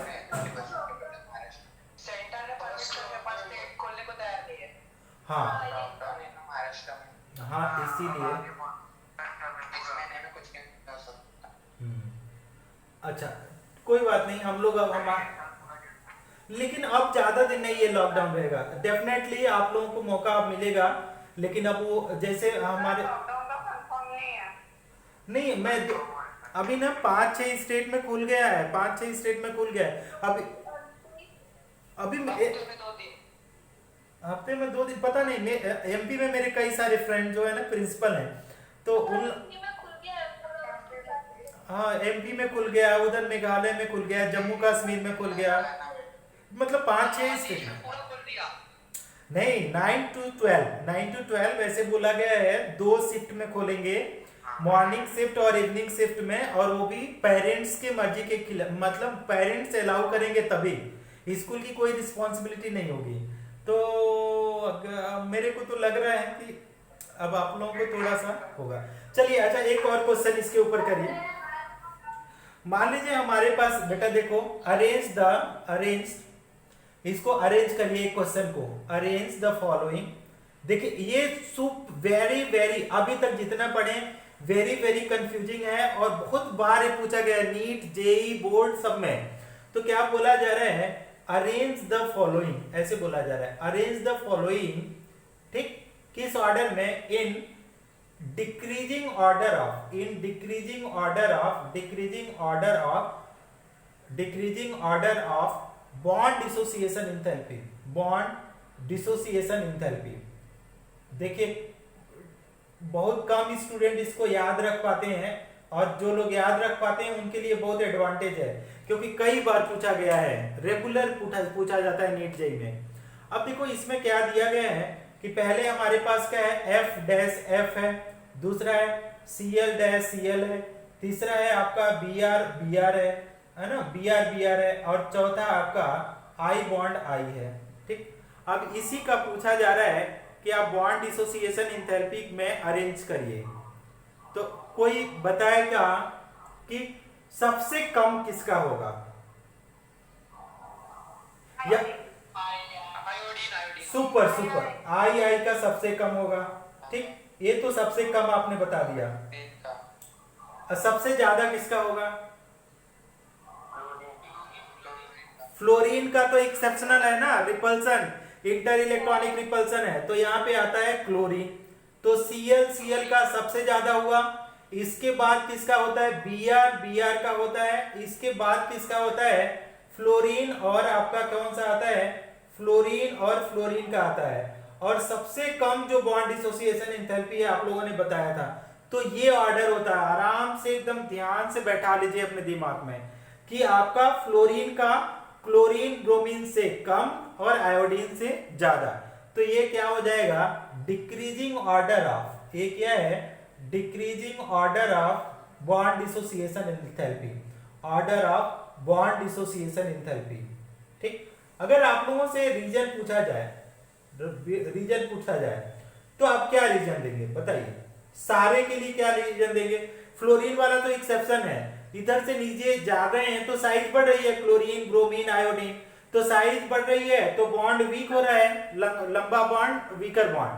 हाँ हाँ, इसीलिए अच्छा, कोई बात नहीं, हम लोग अब हम, लेकिन अब ज्यादा दिन नहीं ये लॉकडाउन रहेगा, डेफिनेटली आप लोगों को मौका अब मिलेगा। लेकिन अब वो जैसे हमारे नहीं, मैं अभी ना 5-6 स्टेट में खुल गया है, 5-6 स्टेट में खुल गया है अभी, अभी हफ्ते में 2 दिन, पता नहीं, एमपी में मेरे कई सारे फ्रेंड जो है ना प्रिंसिपल हैं, तो उन, हाँ एमपी में खुल गया, उधर मेघालय में खुल गया, जम्मू कश्मीर में खुल गया, मतलब 5-6 स्टेट में। नहीं, 9 to 12 ऐसे बोला गया है, 2 शिफ्ट में खोलेंगे, मॉर्निंग शिफ्ट और इवनिंग शिफ्ट में, और वो भी पेरेंट्स के मर्जी के खिलाफ, मतलब पेरेंट्स अलाउ करेंगे तभी, स्कूल की कोई रिस्पॉन्सिबिलिटी नहीं होगी। तो मेरे को तो लग रहा है कि अब आप लोगों को थोड़ा सा होगा। चलिए, अच्छा एक और क्वेश्चन इसके ऊपर करिए। मान लीजिए हमारे पास, बेटा देखो, अरेंज इसको अरेंज करिए, एक क्वेश्चन को अरेंज द फॉलोइंग। देखिए ये सुप वेरी वेरी, अभी तक जितना पढ़े वेरी वेरी कंफ्यूजिंग है, और बहुत बार ये पूछा गया है नीट, जेई, बोर्ड सब में। तो क्या बोला जा रहा है, अरेंज द फॉलोइंग, ऐसे बोला जा रहा है, अरेंज द फॉलोइंग, ठीक, किस ऑर्डर में, in decreasing order of, in decreasing order of bond dissociation enthalpy, bond dissociation enthalpy. देखिए बहुत कम स्टूडेंट इसको याद रख पाते हैं, और जो लोग याद रख पाते हैं उनके लिए बहुत एडवांटेज है, क्योंकि कई बार पूछा गया है, रेगुलर पूछा जाता है नीट जेई में। अब देखो इसमें क्या दिया गया है कि पहले हमारे पास क्या है, एफ डैश एफ है, दूसरा है सीएल डैश सीएल है, तीसरा है आपका बीआर बीआर है ना, बीआर बीआर है, और चौथा आपका आई बॉन्ड आई है, ठीक। अब इसी का पूछा जा रहा है कि आप बॉन्ड डिसोसिएशन एंथैल्पी में अरेंज करिए। तो कोई बताएगा कि सबसे कम किसका होगा, या सुपर आई का सबसे कम होगा, ठीक, ये तो सबसे कम आपने बता दिया। सबसे ज्यादा किसका होगा, फ्लोरीन का तो एक्सेप्शनल है ना, रिपल्सन, इंटर इलेक्ट्रॉनिक रिपल्सन है, तो यहाँ पे आता है क्लोरीन। तो सीएल का सबसे ज्यादा हुआ, इसके बाद किसका होता है, बीआर का होता है, इसके बाद किसका होता है, फ्लोरीन, और आपका कौन सा आता है, फ्लोरीन का आता है। और सबसे कम जो बॉन्ड डिसोसिएशन एंथैल्पी है आप लोगों ने बताया था, तो ये ऑर्डर होता है, आराम से एकदम ध्यान से बैठा लीजिए अपने दिमाग में, कि आपका फ्लोरीन का क्लोरीन ब्रोमीन से कम और आयोडीन से ज्यादा। तो ये क्या हो जाएगा, डिक्रीजिंग ऑर्डर ऑफ, ये क्या है, decreasing order of bond dissociation enthalpy, order of bond dissociation enthalpy, ठीक। अगर आप लोगों से रीजन पूछा जाए तो आप क्या रीजन देंगे बताइए, सारे के लिए क्या रीजन देंगे, फ्लोरीन वाला तो एक्सेप्शन है, इधर से नीचे जा रहे हैं तो साइज बढ़ रही है, क्लोरीन ब्रोमीन आयोडीन, तो साइज बढ़ रही है तो बॉन्ड वीक हो रहा है, लंबा बॉन्ड वीकर बॉन्ड,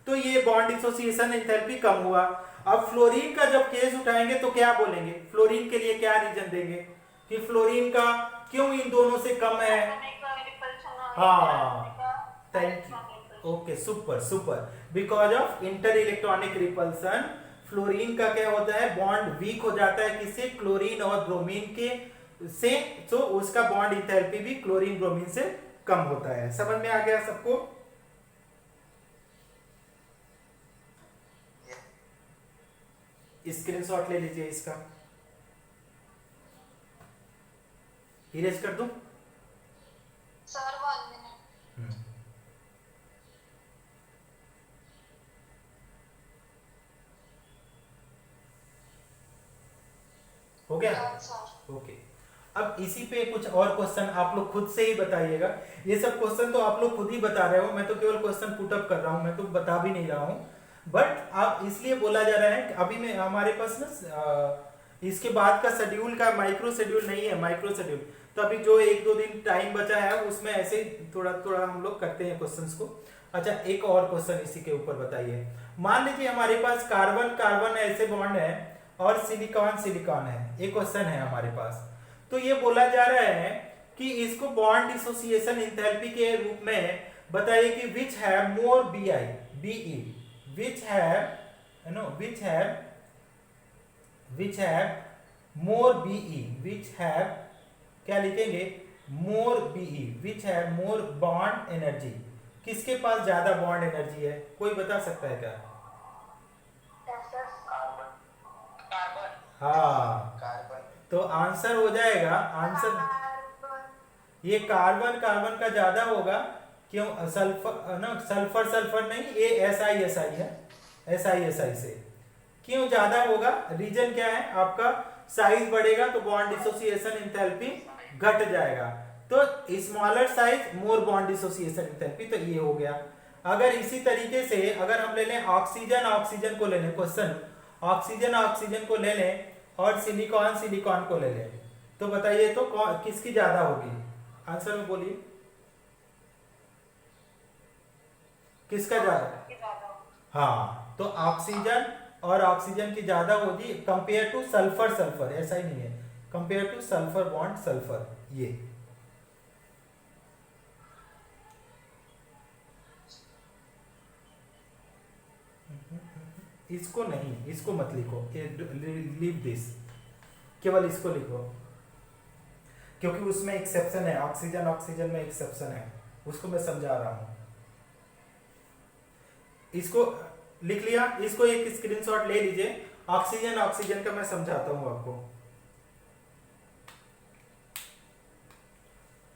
तो ये बॉन्ड डिसोसिएशन एंथैल्पी कम हुआ। अब फ्लोरीन का जब केस उठाएंगे तो क्या बोलेंगे, फ्लोरीन के लिए क्या रीजन देंगे कि फ्लोरीन का क्यों इन दोनों से कम है। हाँ, thank you, okay, super, because of inter electronic repulsion fluorine का क्या होता है, बॉन्ड वीक हो जाता है, किससे, क्लोरीन और ब्रोमीन के से, तो उसका बॉन्ड एंथैल्पी भी क्लोरीन ब्रोमीन से कम होता है। समझ में आ गया सबको, स्क्रीनशॉट ले लीजिए इसका, इरेज कर दूं सर, 1 मिनट। हो गया, ओके। अब इसी पे कुछ और क्वेश्चन आप लोग खुद से ही बताइएगा, ये सब क्वेश्चन तो आप लोग खुद ही बता रहे हो, मैं तो केवल क्वेश्चन पुट अप कर रहा हूं, मैं तो बता भी नहीं रहा हूं, बट अब इसलिए बोला जा रहा है कि अभी में हमारे पास ना इसके बाद का शेड्यूल का माइक्रो शेड्यूल नहीं है, माइक्रो शेड्यूल, तो अभी जो 1-2 दिन टाइम बचा है उसमें ऐसे ही थोड़ा थोड़ा हम लोग करते हैं क्वेश्चंस को। अच्छा एक और क्वेश्चन इसी के ऊपर बताइए, मान लीजिए हमारे पास कार्बन ऐसे बॉन्ड है और सिलिकॉन है, एक क्वेश्चन है हमारे पास, तो ये बोला जा रहा है कि इसको बॉन्ड डिसोसिएशन एंथैल्पी के रूप में बताइए कि which have more BE, which have more BE, which have, क्या लिखेंगे, more BE, which have more bond energy, किसके पास ज्यादा बॉन्ड एनर्जी है, कोई बता सकता है क्या? हाँ, तो आंसर हो जाएगा, आंसर ये कार्बन का ज्यादा होगा, क्यों सल्फर ना, सल्फर सल्फर नहीं, ये SiSi है, SiSi से क्यों ज्यादा होगा? रीजन क्या है आपका? साइज बढ़ेगा तो बॉन्ड डिसोसिएशन एंथैल्पी घट जाएगा, तो स्मॉलर साइज मोर बॉन्ड डिसोसिएशन एंथैल्पी, तो ये हो गया। अगर इसी तरीके से अगर हम ले लें ऑक्सीजन ऑक्सीजन को ले लें, क्वेश्चन ऑक्सीजन ऑक्सीजन को ले लें और सिलिकॉन सिलिकॉन को ले लें, तो बताइए तो किसकी ज्यादा होगी? आंसर में बोलिए, किसका ज्यादा? हाँ, तो ऑक्सीजन और ऑक्सीजन की ज्यादा होगी कंपेयर टू सल्फर सल्फर, ऐसा ही नहीं है, compare two sulphur bond sulphur. ये इसको नहीं, इसको मत लिखो, लीव दिस, केवल इसको लिखो, क्योंकि उसमें एक्सेप्शन है, ऑक्सीजन ऑक्सीजन में एक्सेप्शन है, उसको मैं समझा रहा हूं। इसको लिख लिया, इसको एक स्क्रीनशॉट ले लीजिए, ऑक्सीजन ऑक्सीजन का मैं समझाता हूं आपको,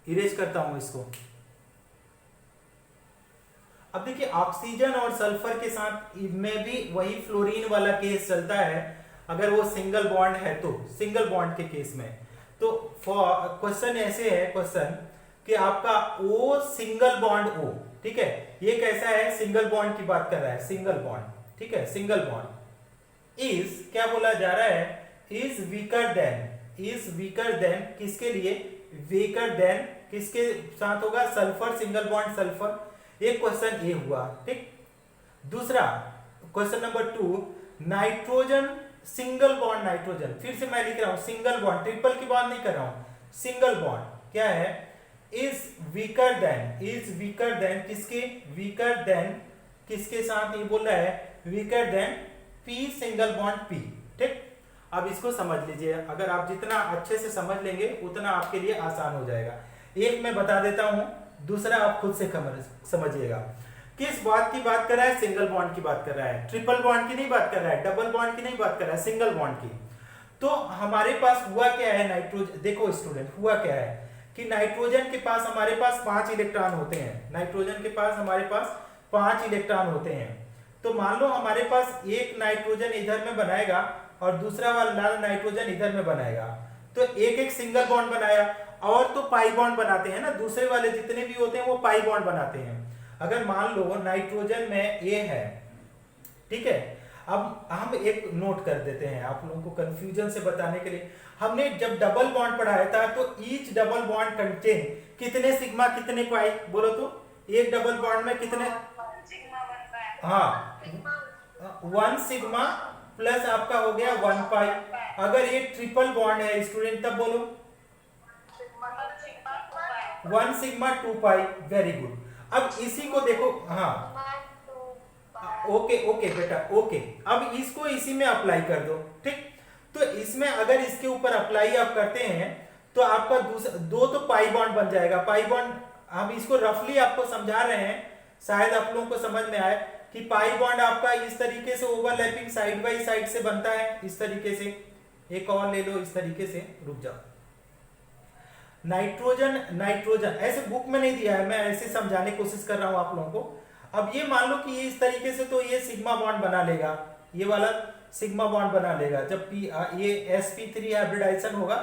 इरेज करता हूं इसको। अब देखिए ऑक्सीजन और सल्फर के साथ में भी वही फ्लोरीन वाला केस चलता है, अगर वो सिंगल बॉन्ड है तो, सिंगल बॉन्ड के केस में। तो क्वेश्चन ऐसे है, क्वेश्चन कि आपका O सिंगल बॉन्ड O, ठीक है, ये कैसा है? सिंगल बॉन्ड की बात कर रहा है, सिंगल बॉन्ड, ठीक है, सिंगल बॉन्ड इज, क्या बोला जा रहा है? इज वीकर देन किसके लिए? वीकर देन किसके साथ होगा? Sulphur, single bond sulphur. एक क्वेश्चन ये हुआ, ठीक। दूसरा question number 2, nitrogen single bond nitrogen, फिर से मैं लिख रहा हूं सिंगल बॉन्ड, ट्रिपल की बात नहीं कर रहा हूं, सिंगल बॉन्ड क्या है? इज वीकर देन किसके? वीकर देन किसके साथ? ये बोल रहा है weaker then P single bond P, ठीक। अब इसको समझ लीजिए, अगर आप जितना अच्छे से समझ लेंगे उतना आपके लिए आसान हो जाएगा। एक मैं बता देता हूं, दूसरा आप खुद से समझिएगा। किस बात की बात कर रहा है? सिंगल बॉन्ड की बात कर रहा है, ट्रिपल बॉन्ड की नहीं बात कर रहा है, डबल बॉन्ड की नहीं बात कर रहा है, सिंगल बॉन्ड की। तो हमारे पास हुआ क्या है? नाइट्रोजन, देखो स्टूडेंट, हुआ क्या है कि नाइट्रोजन के पास हमारे पास 5 इलेक्ट्रॉन होते हैं, नाइट्रोजन के पास हमारे पास 5 इलेक्ट्रॉन होते हैं। तो मान लो हमारे पास एक नाइट्रोजन इधर में बनाएगा और दूसरा वाला नाइट्रोजन इधर में बनाएगा, तो एक एक सिंगल बॉन्ड बनाया, और तो पाई बॉन्ड बनाते हैं ना, दूसरे वाले जितने भी होते हैं वो पाई बॉन्ड बनाते हैं। अगर मान लो नाइट्रोजन में A है, ठीक है, अब हम एक नोट कर देते हैं आप लोगों को कंफ्यूजन से बताने के लिए। हमने जब डबल बॉन्ड पढ़ाया था तो ईच डबल बॉन्ड कंटेन कितने सिग्मा कितने पाई? बोलो तो, एक डबल बॉन्ड में कितने? हाँ, 1 सिग्मा प्लस आपका हो गया 1 पाई। अगर ये ट्रिपल बॉन्ड है स्टूडेंट, तब बोलो 1 सिग्मा 2 पाई। Very good. अब इसी को देखो, हाँ ओके बेटा, ओके। अब इसको इसी में अप्लाई कर दो, ठीक। तो इसमें अगर इसके ऊपर अप्लाई आप करते हैं तो आपका दो तो पाई बॉन्ड बन जाएगा। पाई बॉन्ड हम इसको रफली आपको समझा रहे हैं, शायद आप लोगों को समझ में आए कि पाई बॉन्ड आपका इस तरीके से ओवरलैपिंग साइड बाई साइड से बनता है, इस तरीके से। एक और ले लो इस तरीके से, रुक जाओ। नाइट्रोजन ऐसे बुक में नहीं दिया है, मैं ऐसे समझाने की कोशिश कर रहा हूं आप लोगों को। अब ये मान लो कि ये इस तरीके से, तो ये सिग्मा बॉन्ड बना लेगा, ये वाला सिग्मा बॉन्ड बना लेगा। जब ये sp3 हाइब्रिडाइजेशन होगा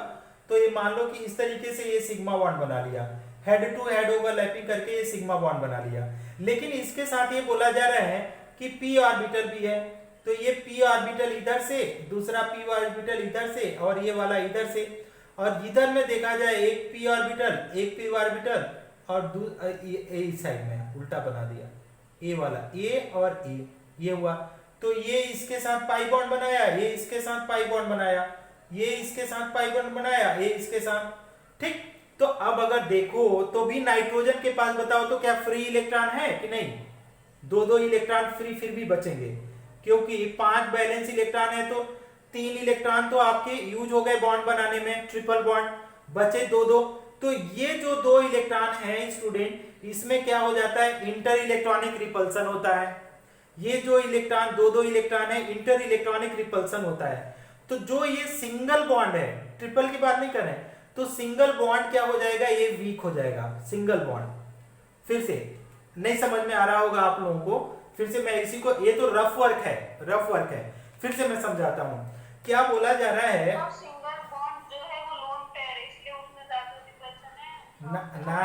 तो ये मान लो कि इस तरीके से ये सिग्मा बॉन्ड बना लिया, हेड टू हेड ओवरलैपिंग करके ये सिग्मा बॉन्ड बना लिया। लेकिन इसके साथ ये बोला जा रहा है कि p ऑर्बिटल भी है, तो ये p ऑर्बिटल इधर से, दूसरा p ऑर्बिटल इधर से, और ये वाला इधर से। और इधर में देखा जाए एक p ऑर्बिटल और इस साइड में उल्टा बना दिया, ए वाला ए और ए, ये हुआ। तो ये इसके साथ पाई बॉन्ड बनाया, ये इसके साथ पाई बॉन्ड बनाया, ये इसके साथ पाई बॉन्ड बनाया, ये इसके साथ, ठीक। तो अब अगर देखो तो भी नाइट्रोजन के पास बताओ तो क्या फ्री इलेक्ट्रॉन है कि नहीं? दो इलेक्ट्रॉन फ्री फिर भी बचेंगे, क्योंकि 5 बैलेंस इलेक्ट्रॉन है तो 3 इलेक्ट्रॉन तो आपके यूज हो गए बॉन्ड बनाने में, ट्रिपल बॉन्ड, बचे 2। तो ये जो 2 इलेक्ट्रॉन है स्टूडेंट, इसमें क्या हो जाता है? इंटर इलेक्ट्रॉनिक रिपल्सन होता है। ये जो इलेक्ट्रॉन 2 इलेक्ट्रॉन है, इंटर इलेक्ट्रॉनिक रिपल्सन होता है। तो जो ये सिंगल बॉन्ड है, ट्रिपल की बात नहीं कर रहे, तो सिंगल बॉन्ड क्या हो जाएगा? ये वीक हो जाएगा, सिंगल बॉन्ड। फिर से नहीं समझ में आ रहा होगा आप लोगों को, फिर से मैं इसी को, ये तो रफ वर्क है, रफ वर्क है, फिर से मैं समझाता हूँ। क्या बोला जा रहा है, और सिंगल बॉन्ड जो है वो लोन पेयर है, इसलिए उसमें ज्यादा रिपल्सन है।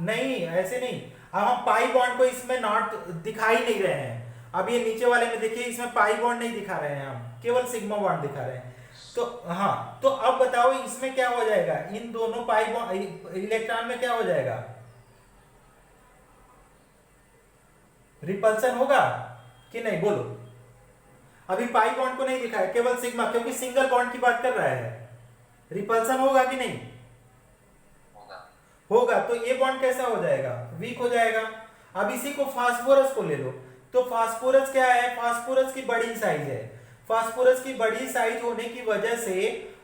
नहीं ऐसे नहीं। अब हम पाई बॉन्ड को इसमें नॉट दिखा ही नहीं रहे हैं। अब ये नीचे वाले में देखिए, इसमें पाई बॉन्ड नहीं दिखा रहे हैं, हम केवल सिग्मा बॉन्ड दिखा रहे हैं। तो हाँ, तो अब बताओ इसमें क्या हो जाएगा, इन दोनों पाई बॉन्ड इलेक्ट्रॉन में क्या हो जाएगा, रिपल्सन होगा कि नहीं, बोलो। अभी पाई बॉन्ड को नहीं दिखा है, केवल सिग्मा, क्योंकि सिंगल बॉन्ड की बात कर रहा है। रिपल्सन होगा कि नहीं, होगा। तो ये बॉन्ड कैसा हो जाएगा, वीक हो जाएगा। अब इसी को फास्फोरस को ले लो, तो फास्फोरस क्या है, फास्फोरस की बड़ी साइज है। फास्फोरस की बड़ी साइज होने की वजह से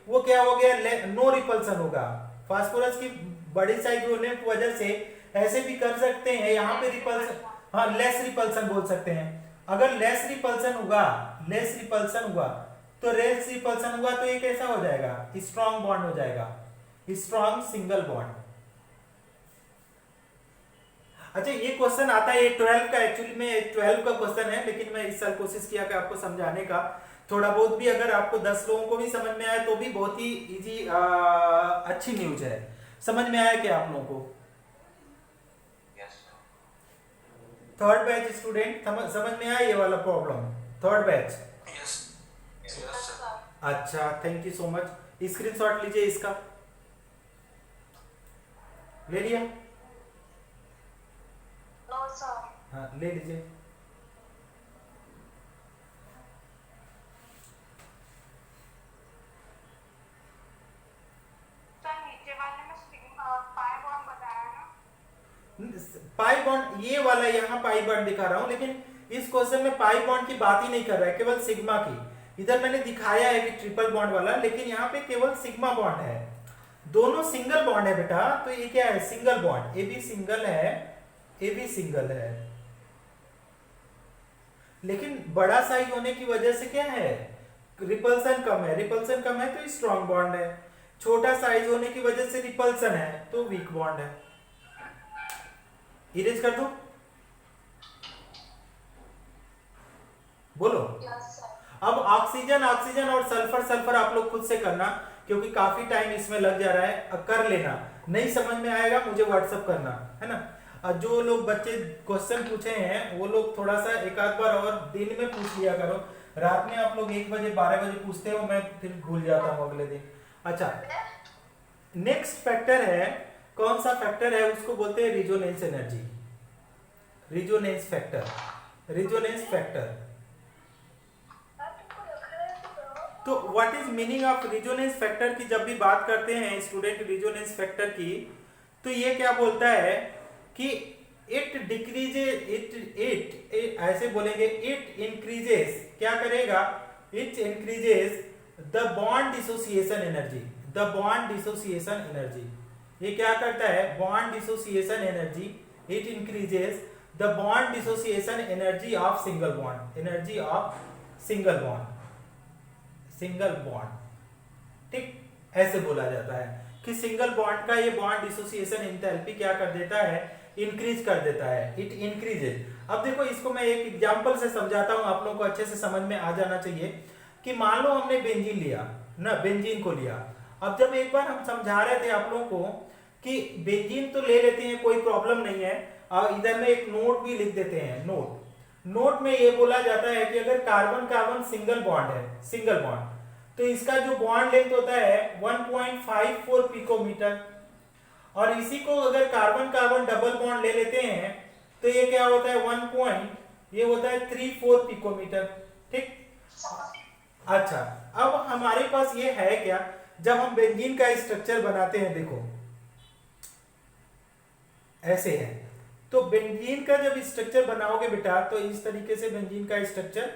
वो क्या हो गया, नो रिपल्सन होगा। फास्फोरस की बड़ी साइज होने की वजह से ऐसे भी कर सकते हैं, यहाँ पे रिपल्सन, हाँ लेस रिपल्सन बोल सकते हैं। अगर लेस रिपल्सन हुआ, लेस रिपल्सन हुआ, तो लेस रिपल्सन हुआ तो ये कैसा हो जाएगा, स्ट्रॉन्ग बॉन्ड हो जाएगा, स्ट्रॉन्ग सिंगल बॉन्ड। अच्छा, ये क्वेश्चन आता है, ये 12 का, एक्चुअली में 12 का क्वेश्चन है, लेकिन मैं इस साल कोशिश किया कि आपको समझाने का थोड़ा बहुत भी, अगर आपको 10 लोगों को भी समझ में आए तो भी बहुत ही इजी, अच्छी न्यूज है। समझ में आया क्या आप लोगों को? थर्ड बैच स्टूडेंट समझ में आया ये वाला प्रॉब्लम, थर्ड बैच? अच्छा, thank you so much. Screenshot लीजिए इसका, ले लिया? हाँ ले लीजिए। नीचे वाले में पाई बॉन्ड बताया ना, पाई बॉन्ड ये वाला यहाँ पाई बॉन्ड दिखा रहा हूं, लेकिन इस क्वेश्चन में पाई बॉन्ड की बात ही नहीं कर रहा है, केवल सिग्मा की। इधर मैंने दिखाया है कि ट्रिपल बॉन्ड वाला, लेकिन यहाँ पे केवल सिग्मा बॉन्ड है। दोनों सिंगल बॉन्ड है बेटा, तो ये क्या है, सिंगल बॉन्ड। ए भी सिंगल है, ए भी सिंगल है, लेकिन बड़ा साइज होने की वजह से क्या है, रिपल्सन कम है। रिपल्सन कम है तो स्ट्रॉन्ग बॉन्ड है। छोटा साइज होने की वजह से रिपल्सन है तो वीक बॉन्ड है। इरेज कर दो, बोलो। अब ऑक्सीजन ऑक्सीजन और सल्फर सल्फर आप लोग खुद से करना, क्योंकि काफी टाइम इसमें लग जा रहा है। कर लेना, नहीं समझ में आएगा मुझे व्हाट्सएप करना, है ना। जो लोग बच्चे क्वेश्चन पूछे हैं वो लोग थोड़ा सा एक आध बार और दिन में पूछ लिया करो। रात में आप लोग 1 बजे 12 बजे पूछते हो, मैं फिर भूल जाता हूँ अगले दिन। अच्छा, नेक्स्ट फैक्टर है, कौन सा फैक्टर है, उसको बोलते हैं resonance energy, resonance factor, resonance factor. तो what is meaning of resonance factor की जब भी बात करते हैं स्टूडेंट रिजोनेंस फैक्टर की, तो ये क्या बोलता है कि इट डिक्रीजेज, इट ऐसे बोलेंगे, इट इंक्रीजेस, क्या करेगा, it increases the bond dissociation energy, the bond dissociation energy. ये क्या करता है, bond dissociation energy, it increases the bond dissociation energy of single bond, energy of single bond, single bond. ठीक, ऐसे बोला जाता है कि सिंगल बॉन्ड का ये बॉन्ड डिसोसिएशन एंथैल्पी क्या कर देता है, इंक्रीज कर देता है, इट इंक्रीजेज। अब देखो इसको मैं एक एग्जांपल से समझाता हूं, आप लोगों को अच्छे से समझ में आ जाना चाहिए। कि मान लो हमने बेंजीन लिया ना, बेंजीन को लिया। अब जब एक बार हम समझा रहे थे आप लोगों को कि बेंजीन तो ले लेते हैं, कोई प्रॉब्लम नहीं है, और इधर में एक नोट भी लिख देते हैं, नोट में ये बोला जाता है कि अगर कार्बन कार्बन सिंगल बॉन्ड है, सिंगल बॉन्ड, तो इसका जो बॉन्ड लेंथ होता है 1.54 पिकोमीटर। और इसी को अगर कार्बन कार्बन डबल बॉन्ड ले लेते हैं तो ये क्या होता है, ये होता है 34 पिकोमीटर। ठीक, अच्छा, अब हमारे पास ये है क्या, जब हम बेंजीन का स्ट्रक्चर बनाते हैं, देखो ऐसे है, तो बेंजीन का जब स्ट्रक्चर बनाओगे बेटा, तो इस तरीके से बेंजीन का स्ट्रक्चर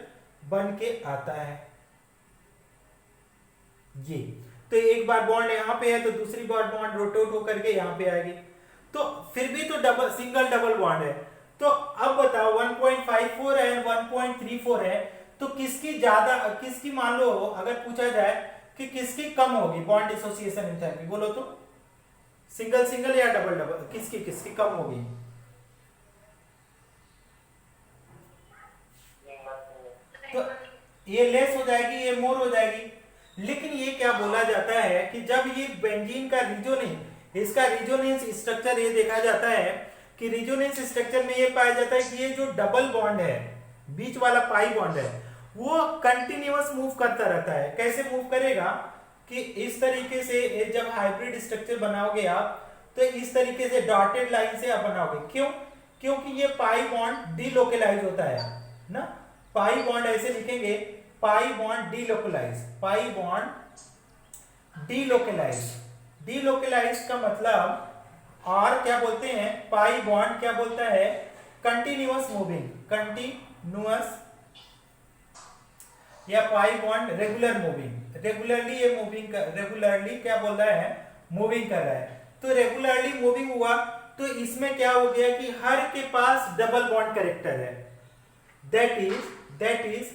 बन के आता है। ये तो एक बार बॉन्ड यहाँ पे है तो दूसरी बार बॉन्ड रोटेट होकर के यहाँ पे आएगी, तो फिर भी तो डबल, सिंगल डबल बॉन्ड है। तो अब बताओ 1.54 है, 1.34 है, तो किसकी ज्यादा, किसकी मान लो अगर पूछा जाए कि किसकी कम होगी बॉन्ड डिसोसिएशन एंथैल्पी, बोलो तो, सिंगल सिंगल या डबल डबल, किसकी किसकी कम होगी? ये लेस हो जाएगी, ये मोर हो जाएगी। लेकिन ये क्या बोला जाता है कि जब ये बेंजीन का रिजोनेंस, इसका रिजोनेंस स्ट्रक्चर ये देखा जाता है कि रिजोनेंस स्ट्रक्चर में ये पाया जाता है कि ये जो डबल बॉन्ड है, बीच वाला पाई बॉन्ड है, वो कंटिन्यूअस मूव करता रहता है। कैसे मूव करेगा कि इस तरीके से जब हाइब्रिड स्ट्रक्चर बनाओगे आप तो इस तरीके से डॉटेड लाइन से आप बनाओगे। क्यों? क्योंकि ये पाई बॉन्ड डीलोकलाइज होता है ना। पाई बॉन्ड ऐसे लिखेंगे, pi bond delocalise, pi bond delocalise. Delocalise का मतलब और क्या बोलते हैं, पाई बॉन्ड क्या बोलता है, कंटिन्यूअस मूविंग, कंटिन्यूअस, या pi bond regular moving, regularly ये मूविंग कर, रेगुलरली क्या बोल रहा है, मूविंग कर रहा है। तो रेगुलरली मूविंग हुआ तो इसमें क्या हो गया कि हर के पास डबल बॉन्ड कैरेक्टर है। दैट इज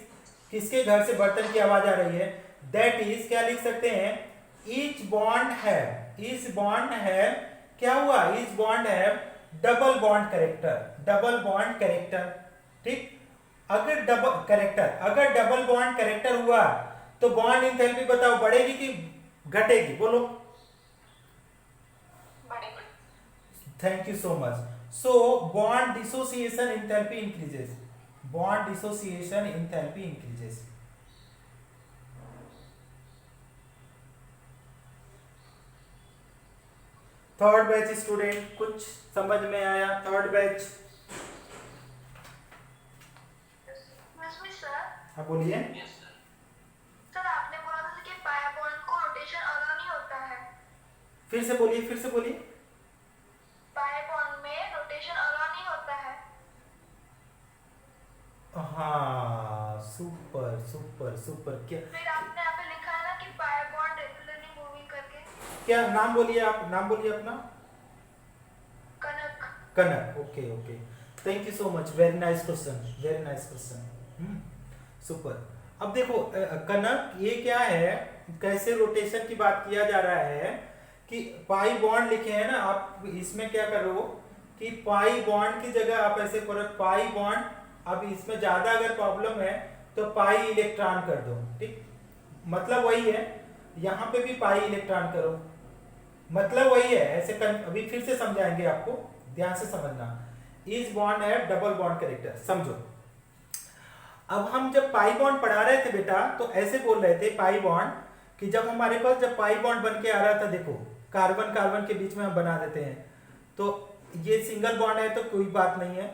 किसके घर से बर्तन की आवाज आ रही है, दैट इज क्या लिख सकते हैं, ईच बॉन्ड है, ईच बॉन्ड है, क्या हुआ, ईच बॉन्ड है double bond character, double bond character. ठीक, अगर डबल बॉन्ड कैरेक्टर हुआ तो बॉन्ड एंथैल्पी बताओ बढ़ेगी कि घटेगी, बोलो। बढ़ेगी। Thank you so much. So bond dissociation enthalpy increases, bond dissociation enthalpy increases. Third batch student, कुछ समझ में आया? थर्ड बैच, सर, हाँ बोलिए। Yes, sir. सर आपने बोला था कि पाया बॉन्ड को रोटेशन अलाउ नहीं होता है। फिर से बोलिए, फिर से बोलिए। पाया बॉन्ड में रोटेशन अलाउ नहीं होता है। हाँ, सुपर सुपर सुपर। क्या फिर आपने यहाँ पे लिखा है ना कि पाया बॉन्ड रेगुलरली मूविंग करके। क्या नाम बोलिए, आप नाम बोलिए अपना। Kanak. Kanak, okay okay, thank you so much, very nice question, very nice question, super. अब देखो कनक, ये क्या है, कैसे रोटेशन की बात किया जा रहा है कि पाई बॉन्ड लिखे हैं ना आप, इसमें क्या करो कि पाई बॉन्ड की जगह आप ऐसे करो पाई बॉन्ड, अब इसमें ज्यादा अगर प्रॉब्लम है तो पाई इलेक्ट्रॉन कर दो। ठीक, मतलब वही है, यहां पे भी पाई इलेक्ट्रॉन करो, मतलब वही है। ऐसे अभी फिर से समझाएंगे आपको, ध्यान से समझना। इस बॉन्ड है डबल बॉन्ड कैरेक्टर, समझो। अब हम जब पाई बॉन्ड पढ़ा रहे थे बेटा तो ऐसे बोल रहे थे पाई बॉन्ड कि जब हमारे पास जब पाई बॉन्ड बन के आ रहा था, देखो कार्बन कार्बन के बीच में हम बना देते हैं, तो ये सिंगल बॉन्ड है तो कोई बात नहीं है।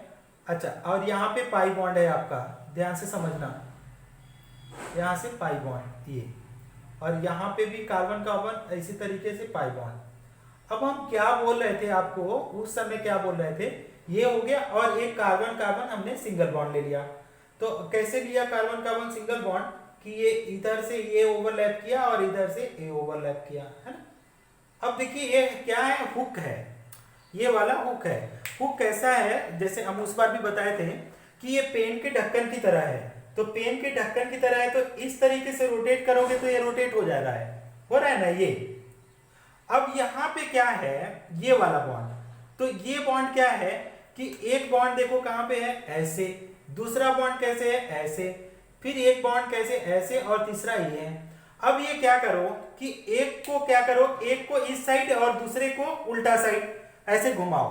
अच्छा, और यहाँ पे पाई बॉन्ड है आपका, ध्यान से समझना, यहाँ से पाई बॉन्ड ये, और यहाँ पे भी कार्बन कार्बन इसी तरीके से पाई बॉन्ड। अब हम क्या बोल रहे थे आपको उस समय, क्या बोल रहे थे, ये हो गया और एक कार्बन कार्बन हमने सिंगल बॉन्ड ले लिया। तो कैसे लिया कार्बन कार्बन सिंगल बॉन्ड कि ये इधर से ये ओवरलैप किया और इधर से ये ओवरलैप किया, है ना। अब देखिए ये क्या है, हुक है, ये वाला हुक है। हुक कैसा है, जैसे हम उस बार भी बताए थे कि ये पेन के ढक्कन की तरह है, तो पेन के ढक्कन की तरह है तो इस तरीके से रोटेट करोगे तो ये रोटेट हो जा रहा है, हो रहा है ना ये। अब यहाँ पे क्या है, ये वाला बॉन्ड, तो ये बॉन्ड क्या है कि एक बॉन्ड देखो कहां पे है, ऐसे, दूसरा बॉन्ड कैसे है, ऐसे, फिर एक बॉन्ड कैसे, ऐसे, और तीसरा ये है। अब ये क्या करो कि एक को क्या करो, एक को इस साइड और दूसरे को उल्टा साइड ऐसे घुमाओ,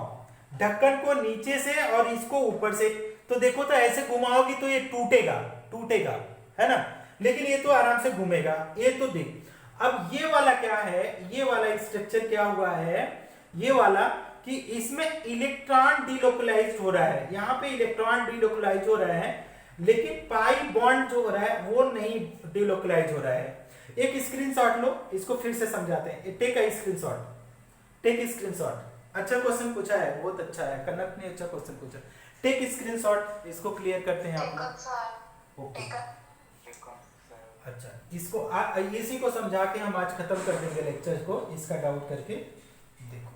ढक्कन को नीचे से और इसको ऊपर से, तो देखो तो ऐसे घुमाओगी तो ये टूटेगा, टूटेगा, है ना, लेकिन ये तो आराम से घूमेगा, ये तो देख। अब ये वाला क्या है, ये वाला स्ट्रक्चर क्या हुआ है, ये वाला कि इसमें इलेक्ट्रॉन डीलोकलाइज हो रहा है, यहाँ पे इलेक्ट्रॉन डीलोकलाइज हो रहा है, लेकिन पाई बॉन्ड जो हो रहा है वो नहीं डीलोकलाइज हो रहा है। एक स्क्रीनशॉट लो, इसको फिर से समझाते हैं, take a screenshot, take screenshot. अच्छा क्वेश्चन पूछा है, बहुत अच्छा है, कनक ने अच्छा क्वेश्चन पूछा। टेक स्क्रीनशॉट, इसको क्लियर करते हैं अपना। ओके, अच्छा, इसको इसी को समझा के हम आज खत्म कर देंगे लेक्चर को, इसका डाउट करके देखो।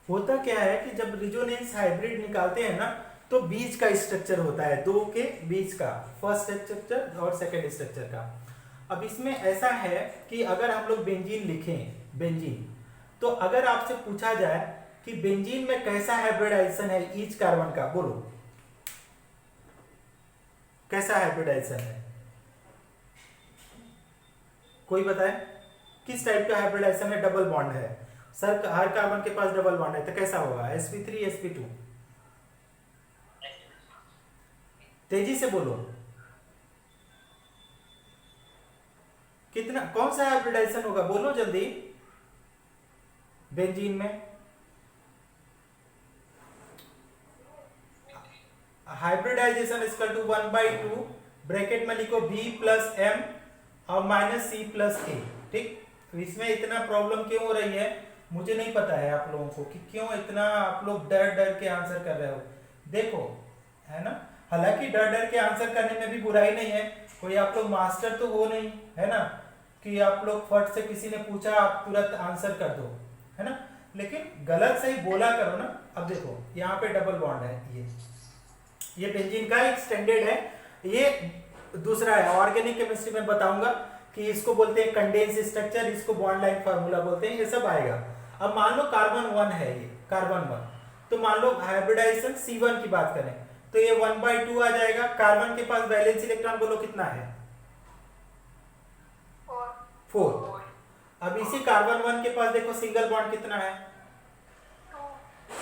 होता क्या है कि जब रिजोनेंस हाइब्रिड निकालते हैं ना तो बीच का स्ट्रक्चर होता है, दो के बीच का, फर्स्ट स्ट्रक्चर और सेकंड स्ट्रक्चर का। अब इसमें ऐसा है कि अगर हम लोग बेंजीन लिखें, बेंजीन, तो अगर आपसे पूछा जाए कि बेंजीन में कैसा हाइब्रिडाइजेशन है ईच कार्बन का, बोलो कैसा हाइब्रिडाइजेशन है, कोई बताए किस टाइप का हाइब्रिडाइजेशन है। डबल बॉन्ड है सर, हर कार्बन के पास डबल बॉन्ड है तो कैसा होगा, sp3 sp2, तेजी से बोलो कितना, कौन सा हाइब्रिडाइजेशन होगा, बोलो जल्दी बेंजीन में। हाइब्रिडाइजेशन इक्वल टू 1/2 ब्रैकेट में लिखो b प्लस m और माइनस c प्लस a, ठीक। तो इसमें इतना प्रॉब्लम क्यों हो रही है मुझे नहीं पता है आप लोगों को कि क्यों इतना आप लोग डर डर के आंसर कर रहे हो। देखो है ना, हालांकि डर डर के आंसर करने में भी बुराई नहीं है, कोई आप लोग मास्टर तो हो नहीं है ना कि आप लोग फट से किसी ने पूछा आप तुरंत आंसर कर दो, है ना, लेकिन गलत सही बोला करो ना। अब देखो यहाँ पे डबल बॉन्ड है, ये बेंजीन का एक्सटेंडेड है, ये दूसरा है। ऑर्गेनिक केमिस्ट्री में बताऊंगा कि इसको बोलते हैं कंडेंस स्ट्रक्चर, इसको बॉन्ड लाइन फार्मूला बोलते हैं, ये सब आएगा। अब मान लो कार्बन 1 है, ये कार्बन 1, तो मान लो हाइब्रिडाइजेशन C1 की बात करें तो ये 1/2 आ जाएगा। कार्बन के पास वैलेंस इलेक्ट्रॉन बोलो कितना है, 4। अब इसी कार्बन 1 के पास देखो सिंगल बॉन्ड कितना है,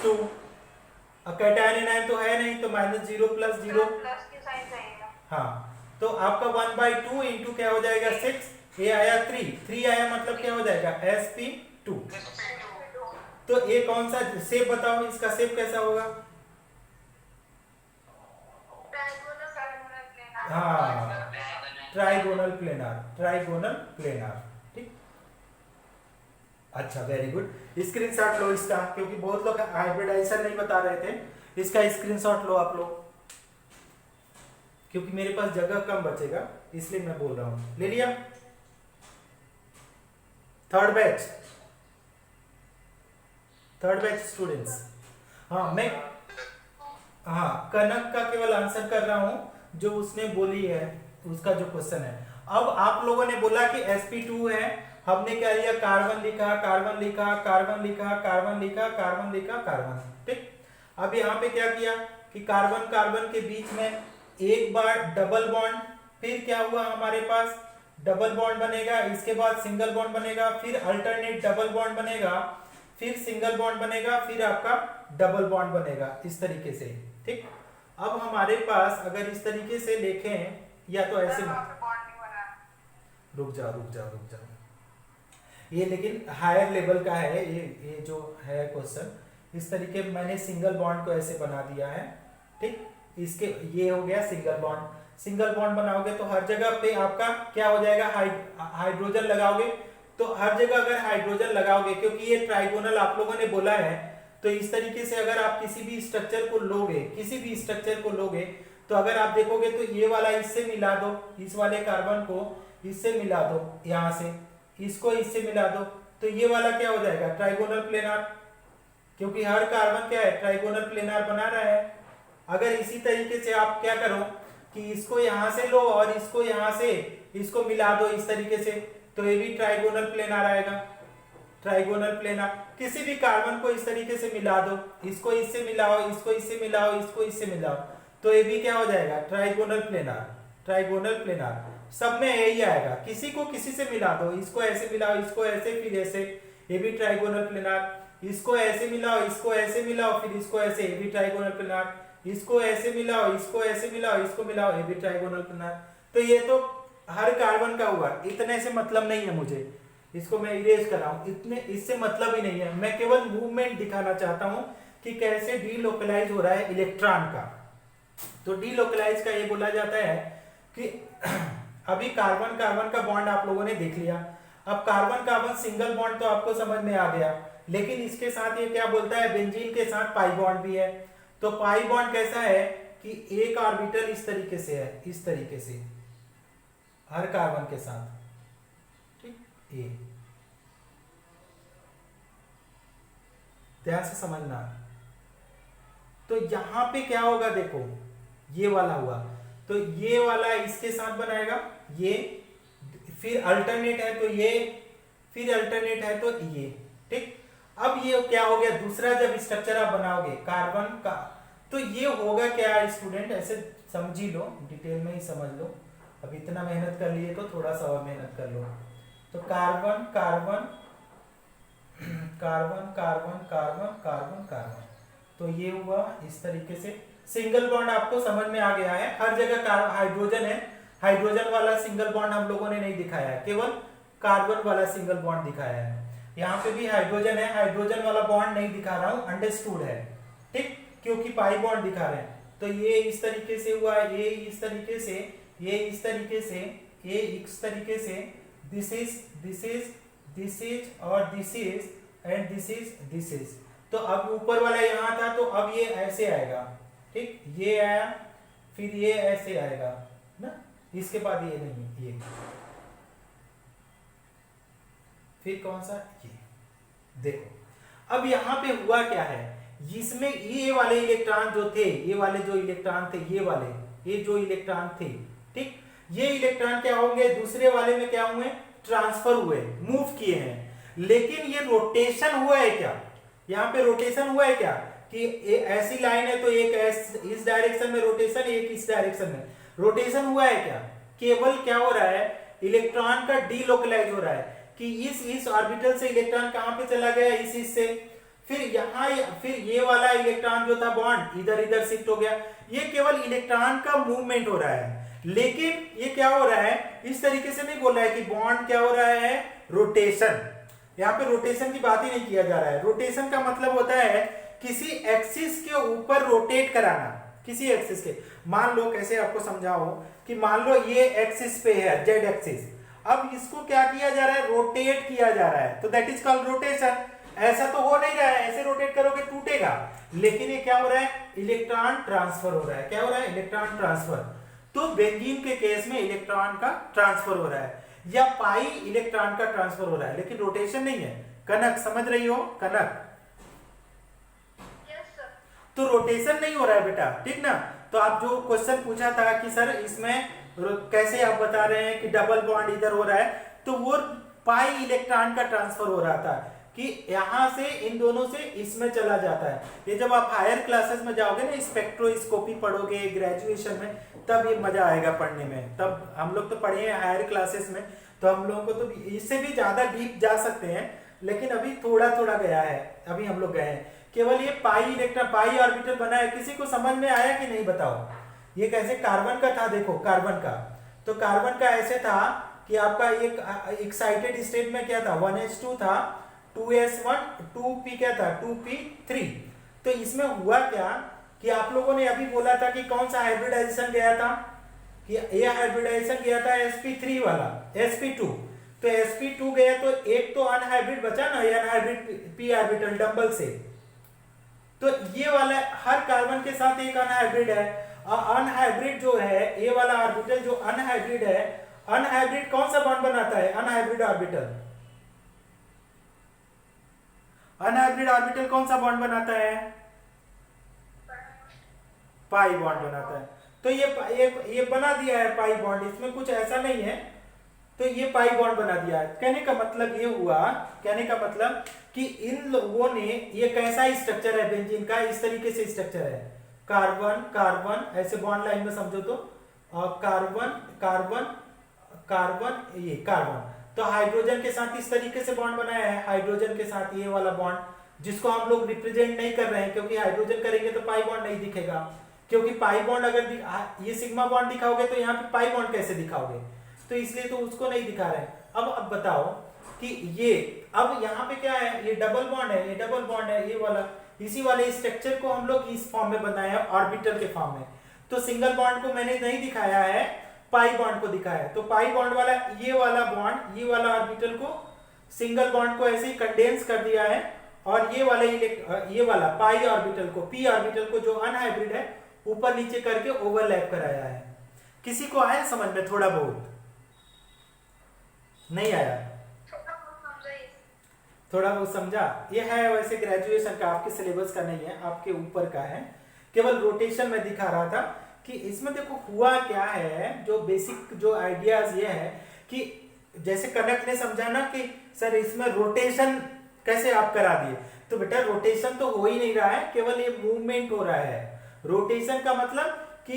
2। अब कैटायन एनायन तो है नहीं तो -0 + 0 प्लस के साइन जाएगा। हाँ, तो आपका 1/2 इंटू क्या हो जाएगा 6, ये आया 3 आया, मतलब क्या हो जाएगा sp2। तो ये कौन सा शेप बताओ, इसका शेप कैसा होगा, हाँ ट्राइगोनल प्लेनार, ठीक। अच्छा वेरी गुड, स्क्रीनशॉट लो इसका, क्योंकि बहुत लोग हाइब्रिडाइजेशन नहीं बता रहे थे, इसका स्क्रीनशॉट लो आप लोग, क्योंकि मेरे पास जगह कम बचेगा इसलिए मैं बोल रहा हूं। ले लिया, थर्ड बैच स्टूडेंट्स। हाँ कनक का केवल आंसर कर रहा हूं जो उसने बोली है, उसका जो क्वेश्चन है। अब आप लोगों ने बोला कि sp2 है, हमने क्या लिया, कार्बन लिखा, ठीक। अब यहाँ पे क्या किया कि कार्बन के बीच में एक बार डबल बॉन्ड, फिर क्या हुआ हमारे पास डबल बॉन्ड बनेगा, इसके बाद सिंगल बॉन्ड बनेगा, फिर अल्टरनेट डबल बॉन्ड बनेगा, फिर सिंगल बॉन्ड बनेगा, फिर आपका डबल बॉन्ड बनेगा, इस तरीके से, ठीक। अब हमारे पास अगर इस तरीके से लिखें या तो ऐसे, रुक जाओ, ये लेकिन हायर लेवल का है, ये जो है क्वेश्चन, इस तरीके मैंने सिंगल बॉन्ड को ऐसे बना दिया है, ठीक। इसके ये हो गया सिंगल बॉन्ड बनाओगे तो हर जगह पे आपका क्या हो जाएगा, हाइड्रोजन लगाओगे, तो हर जगह अगर हाइड्रोजन लगाओगे, क्योंकि ये ट्राइगोनल आप लोगों ने बोला है, तो इस तरीके से अगर आप किसी भी स्ट्रक्चर को लोगे, तो अगर आप देखोगे तो ये वाला इससे मिला दो, इस वाले कार्बन को इससे मिला दो, यहां से इसको इससे मिला दो, तो ये वाला क्या हो जाएगा, ट्राइगोनल प्लेनार, क्योंकि हर कार्बन क्या है, ट्राइगोनल प्लेनार बना रहा है। अगर इसी तरीके से आप क्या करो कि इसको यहां से लो और इसको यहां से इसको मिला दो इस तरीके से, तो ये भी ट्राइगोनल प्लेनार आएगा, ट्राइगोनल प्लेनार। किसी भी कार्बन को इस तरीके से मिला दो, इसको इससे मिलाओ, इसको इससे मिलाओ, इसको इससे मिलाओ, तो ये भी क्या हो जाएगा, ट्राइगोनल प्लेनार। सब में यही आएगा, किसी को किसी से मिला दो, इसको ऐसे मिलाओ, इसको ऐसे, फिर ऐसे, ये भी ट्राइगोनल प्लेनार, इसको ऐसे मिलाओ, इसको ऐसे मिलाओ, फिर इसको ऐसे, ये भी ट्राइगोनल प्लेनार, इसको ऐसे मिलाओ, इसको ऐसे मिलाओ, इसको मिलाओ, ये भी ट्राइगोनल प्लेनार। तो ये तो हर कार्बन का हुआ, इतने से मतलब नहीं है मुझे, इसको मैं इरेज कर रहा हूं, इतने इससे मतलब ही नहीं है, मैं केवल मूवमेंट दिखाना चाहता हूं कि कैसे डीलोकलाइज हो रहा है इलेक्ट्रॉन का। तो डीलोकलाइज का ये बोला जाता है कि अभी कार्बन का बॉन्ड आप लोगों ने देख लिया, अब कार्बन सिंगल बॉन्ड तो आपको समझ में आ गया, लेकिन इसके साथ ये क्या बोलता है, बेंजीन के साथ पाई बॉन्ड भी है। तो पाई बॉन्ड कैसा है कि एक ऑर्बिटल इस तरीके से है, इस तरीके से हर कार्बन के साथ, ठीक, ये ध्यान से समझना। तो यहां पे क्या होगा, देखो ये वाला हुआ, तो ये वाला इसके साथ बनाएगा, ये फिर अल्टरनेट है तो ये, फिर अल्टरनेट है तो ये, ठीक। अब ये क्या हो गया, दूसरा जब स्ट्रक्चर आप बनाओगे कार्बन का, तो ये होगा क्या स्टूडेंट, ऐसे समझ ही लो, डिटेल में ही समझ लो। अब इतना मेहनत कर लिए तो थोड़ा सा और मेहनत कर लो। तो carbon carbon carbon carbon carbon carbon carbon, तो ये हुआ इस तरीके से। सिंगल बॉन्ड आपको समझ में आ गया है, हर जगह हाइड्रोजन है, हाइड्रोजन वाला सिंगल बॉन्ड हम लोगों ने नहीं दिखाया है, केवल कार्बन वाला सिंगल बॉन्ड दिखाया है। यहाँ पे भी हाइड्रोजन है, हाइड्रोजन वाला बॉन्ड नहीं दिखा रहा हूं, अंडरस्टूड है, ठीक, क्योंकि पाई बॉन्ड दिखा रहे हैं। तो ये इस तरीके से हुआ, ये इस तरीके से, ये इस तरीके से, ये इस तरीके से, this is this is this is और this is and this is. तो अब ऊपर वाला यहाँ था, तो अब ये ऐसे आएगा, ठीक, ये आया, फिर ये ऐसे आएगा ना, इसके बाद ये नहीं, ये फिर कौन सा, ये देखो। अब यहाँ पे हुआ क्या है, इसमें ये वाले इलेक्ट्रॉन जो थे, ये वाले जो इलेक्ट्रॉन थे, ये जो इलेक्ट्रॉन थे, ठीक, ये इलेक्ट्रॉन क्या होंगे, दूसरे वाले में क्या हुए, ट्रांसफर हुए, मूव किए हैं। लेकिन ये रोटेशन हुआ है क्या, यहाँ पे रोटेशन हुआ है क्या, कि ऐसी लाइन है तो एक इस डायरेक्शन में रोटेशन, एक इस डायरेक्शन में रोटेशन हुआ है क्या, केवल क्या हो रहा है, इलेक्ट्रॉन का डीलोकलाइज हो रहा है, कि इस ऑर्बिटल से इलेक्ट्रॉन कहां पे चला गया, इस से, फिर यहाँ, फिर ये वाला इलेक्ट्रॉन जो था बॉन्ड इधर इधर शिफ्ट हो गया। ये केवल इलेक्ट्रॉन का मूवमेंट हो रहा है, लेकिन ये क्या हो रहा है, इस तरीके से नहीं बोल रहा है कि बॉन्ड क्या हो रहा है, रोटेशन। यहाँ पे रोटेशन की बात ही नहीं किया जा रहा है। रोटेशन का मतलब होता है किसी एक्सिस के ऊपर रोटेट कराना, किसी एक्सिस के, मान लो कैसे आपको समझाओ, कि मान लो ये एक्सिस पे है, जेड एक्सिस, अब इसको क्या किया जा रहा है, रोटेट किया जा रहा है, तो दैट इज कॉल्ड रोटेशन। ऐसा तो हो नहीं रहा है, ऐसे रोटेट करोगे टूटेगा, लेकिन ये क्या हो रहा है, इलेक्ट्रॉन ट्रांसफर हो रहा है। क्या हो रहा है, इलेक्ट्रॉन ट्रांसफर। तो बेंजीन के केस में इलेक्ट्रॉन का ट्रांसफर हो रहा है, या पाई इलेक्ट्रॉन का ट्रांसफर हो रहा है, लेकिन रोटेशन नहीं है। कनक समझ रही हो, कनक, तो रोटेशन नहीं हो रहा है बेटा, ठीक ना। तो आप जो क्वेश्चन पूछा था कि सर इसमें कैसे आप बता रहे हैं कि डबल बॉन्ड इधर हो रहा है, तो वो पाई इलेक्ट्रॉन का ट्रांसफर हो रहा था, कि यहां से इन दोनों से इसमें चला जाता है। ये जब आप हायर क्लासेस में जाओगे ना, स्पेक्ट्रोस्कोपी पढ़ोगे ग्रेजुएशन में, तब ये मजा आएगा पढ़ने में। तब हम लोग तो पढ़े हैं हायर क्लासेस में, तो हम लोगों को तो इससे भी ज्यादा डीप जा सकते हैं, लेकिन अभी थोड़ा थोड़ा गया है, अभी हम लोग गए हैं। केवल ये पाई इलेक्ट्रॉन, पाई ऑर्बिटल बना है, किसी को समझ में आया कि नहीं बताओ। ये कैसे कार्बन का था, देखो कार्बन का, तो कार्बन का ऐसे था कि आपका एक एक्साइटेड स्टेट में क्या था, 1s2 था, 2s1, 2p क्या था, 2p3। तो इसमें हुआ क्या कि आप लोगों ने अभी बोला था कि कौन सा हाइब्रिडाइजेशन गया था, कि ये हाइब्रिडाइजेशन गया था sp3 वाला, sp2। तो sp2 गया तो एक तो अनहाइब्रिड बचा ना, ये अनहाइब्रिड p ऑर्बिटल डबल से। तो ये वाला हर कार्बन के साथ एक अनहाइब्रिड है, और अनहाइब्रिड जो है, ये वाला ऑर्बिटल जो अनहाइब्रिड है, अनहाइब्रिड कौन सा बॉन्ड बनाता है, अनहाइब्रिड ऑर्बिटल, अनहाइब्रिड ऑर्बिटल कौन सा बॉन्ड बनाता है, पाई बॉन्ड बनाता है। तो ये बना दिया है पाई बॉन्ड, इसमें कुछ ऐसा नहीं है, तो ये पाई बॉन्ड बना दिया है। कहने का मतलब ये हुआ, कहने का मतलब कि इन लोगों ने, ये कैसा स्ट्रक्चर है बेंजीन का, इस तरीके से स्ट्रक्चर है, कार्बन कार्बन, ऐसे बॉन्ड लाइन में समझो तो, और कार्बन कार्बन कार्बन, ये कार्बन, तो हाइड्रोजन के साथ इस तरीके से बॉन्ड बनाया है, हाइड्रोजन के साथ ये वाला बॉन्ड, जिसको हम लोग रिप्रेजेंट नहीं कर रहे हैं, क्योंकि हाइड्रोजन करेंगे तो पाई बॉन्ड नहीं दिखेगा, क्योंकि पाई बॉन्ड अगर ये सिग्मा बॉन्ड दिखाओगे तो यहाँ पे पाई बॉन्ड कैसे दिखाओगे, तो इसलिए तो उसको नहीं दिखा रहे हैं। अब बताओ कि ये, अब यहाँ पे क्या है, ये डबल बॉन्ड है, ये डबल बॉन्ड है, ये वाला, इसी वाले स्ट्रक्चर को हम लोग इस फॉर्म में बनाया है, ऑर्बिटल के फॉर्म में। तो सिंगल बॉन्ड को मैंने नहीं दिखाया है, पाई बॉन्ड को दिखाया है। तो पाई बॉन्ड वाला, ये वाला बॉन्ड, ये वाला ऑर्बिटल को, सिंगल बॉन्ड को ऐसे ही कंडेंस कर दिया है, और ये वाला पाई ऑर्बिटल को, पी ऑर्बिटल को जो अनहाइब्रिड है, ऊपर नीचे करके ओवरलैप कराया है। किसी को आया समझ में, थोड़ा बहुत नहीं आया, थोड़ा बहुत समझा। ये है वैसे ग्रेजुएशन का, आपके सिलेबस का नहीं है, आपके ऊपर का है, केवल रोटेशन में दिखा रहा था कि इसमें देखो हुआ क्या है। जो बेसिक जो आइडियाज ये है कि जैसे कनक ने समझा ना कि सर इसमें रोटेशन कैसे आप करा दिए? तो बेटा रोटेशन तो हो ही नहीं रहा है, केवल ये मूवमेंट हो रहा है। रोटेशन का मतलब कि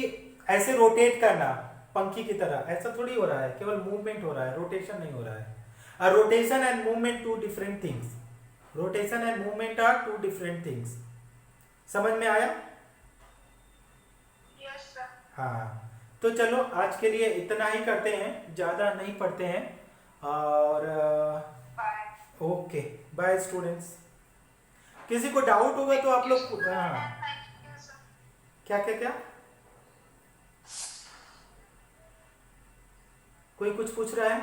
ऐसे रोटेट करना पंखी की तरह, ऐसा थोड़ी हो रहा है, केवल मूवमेंट हो रहा है, रोटेशन नहीं हो रहा है। A rotation and movement two different things. Rotation and movement are two different things. समझ में आया? Yes sir. हाँ, तो चलो आज के लिए इतना ही करते हैं, ज़्यादा नहीं पढ़ते हैं। और बाय। Okay bye students. किसी को डाउट होगा तो आप लोग हाँ थैंक यू सर। क्या क्या क्या कोई कुछ पूछ रहा है?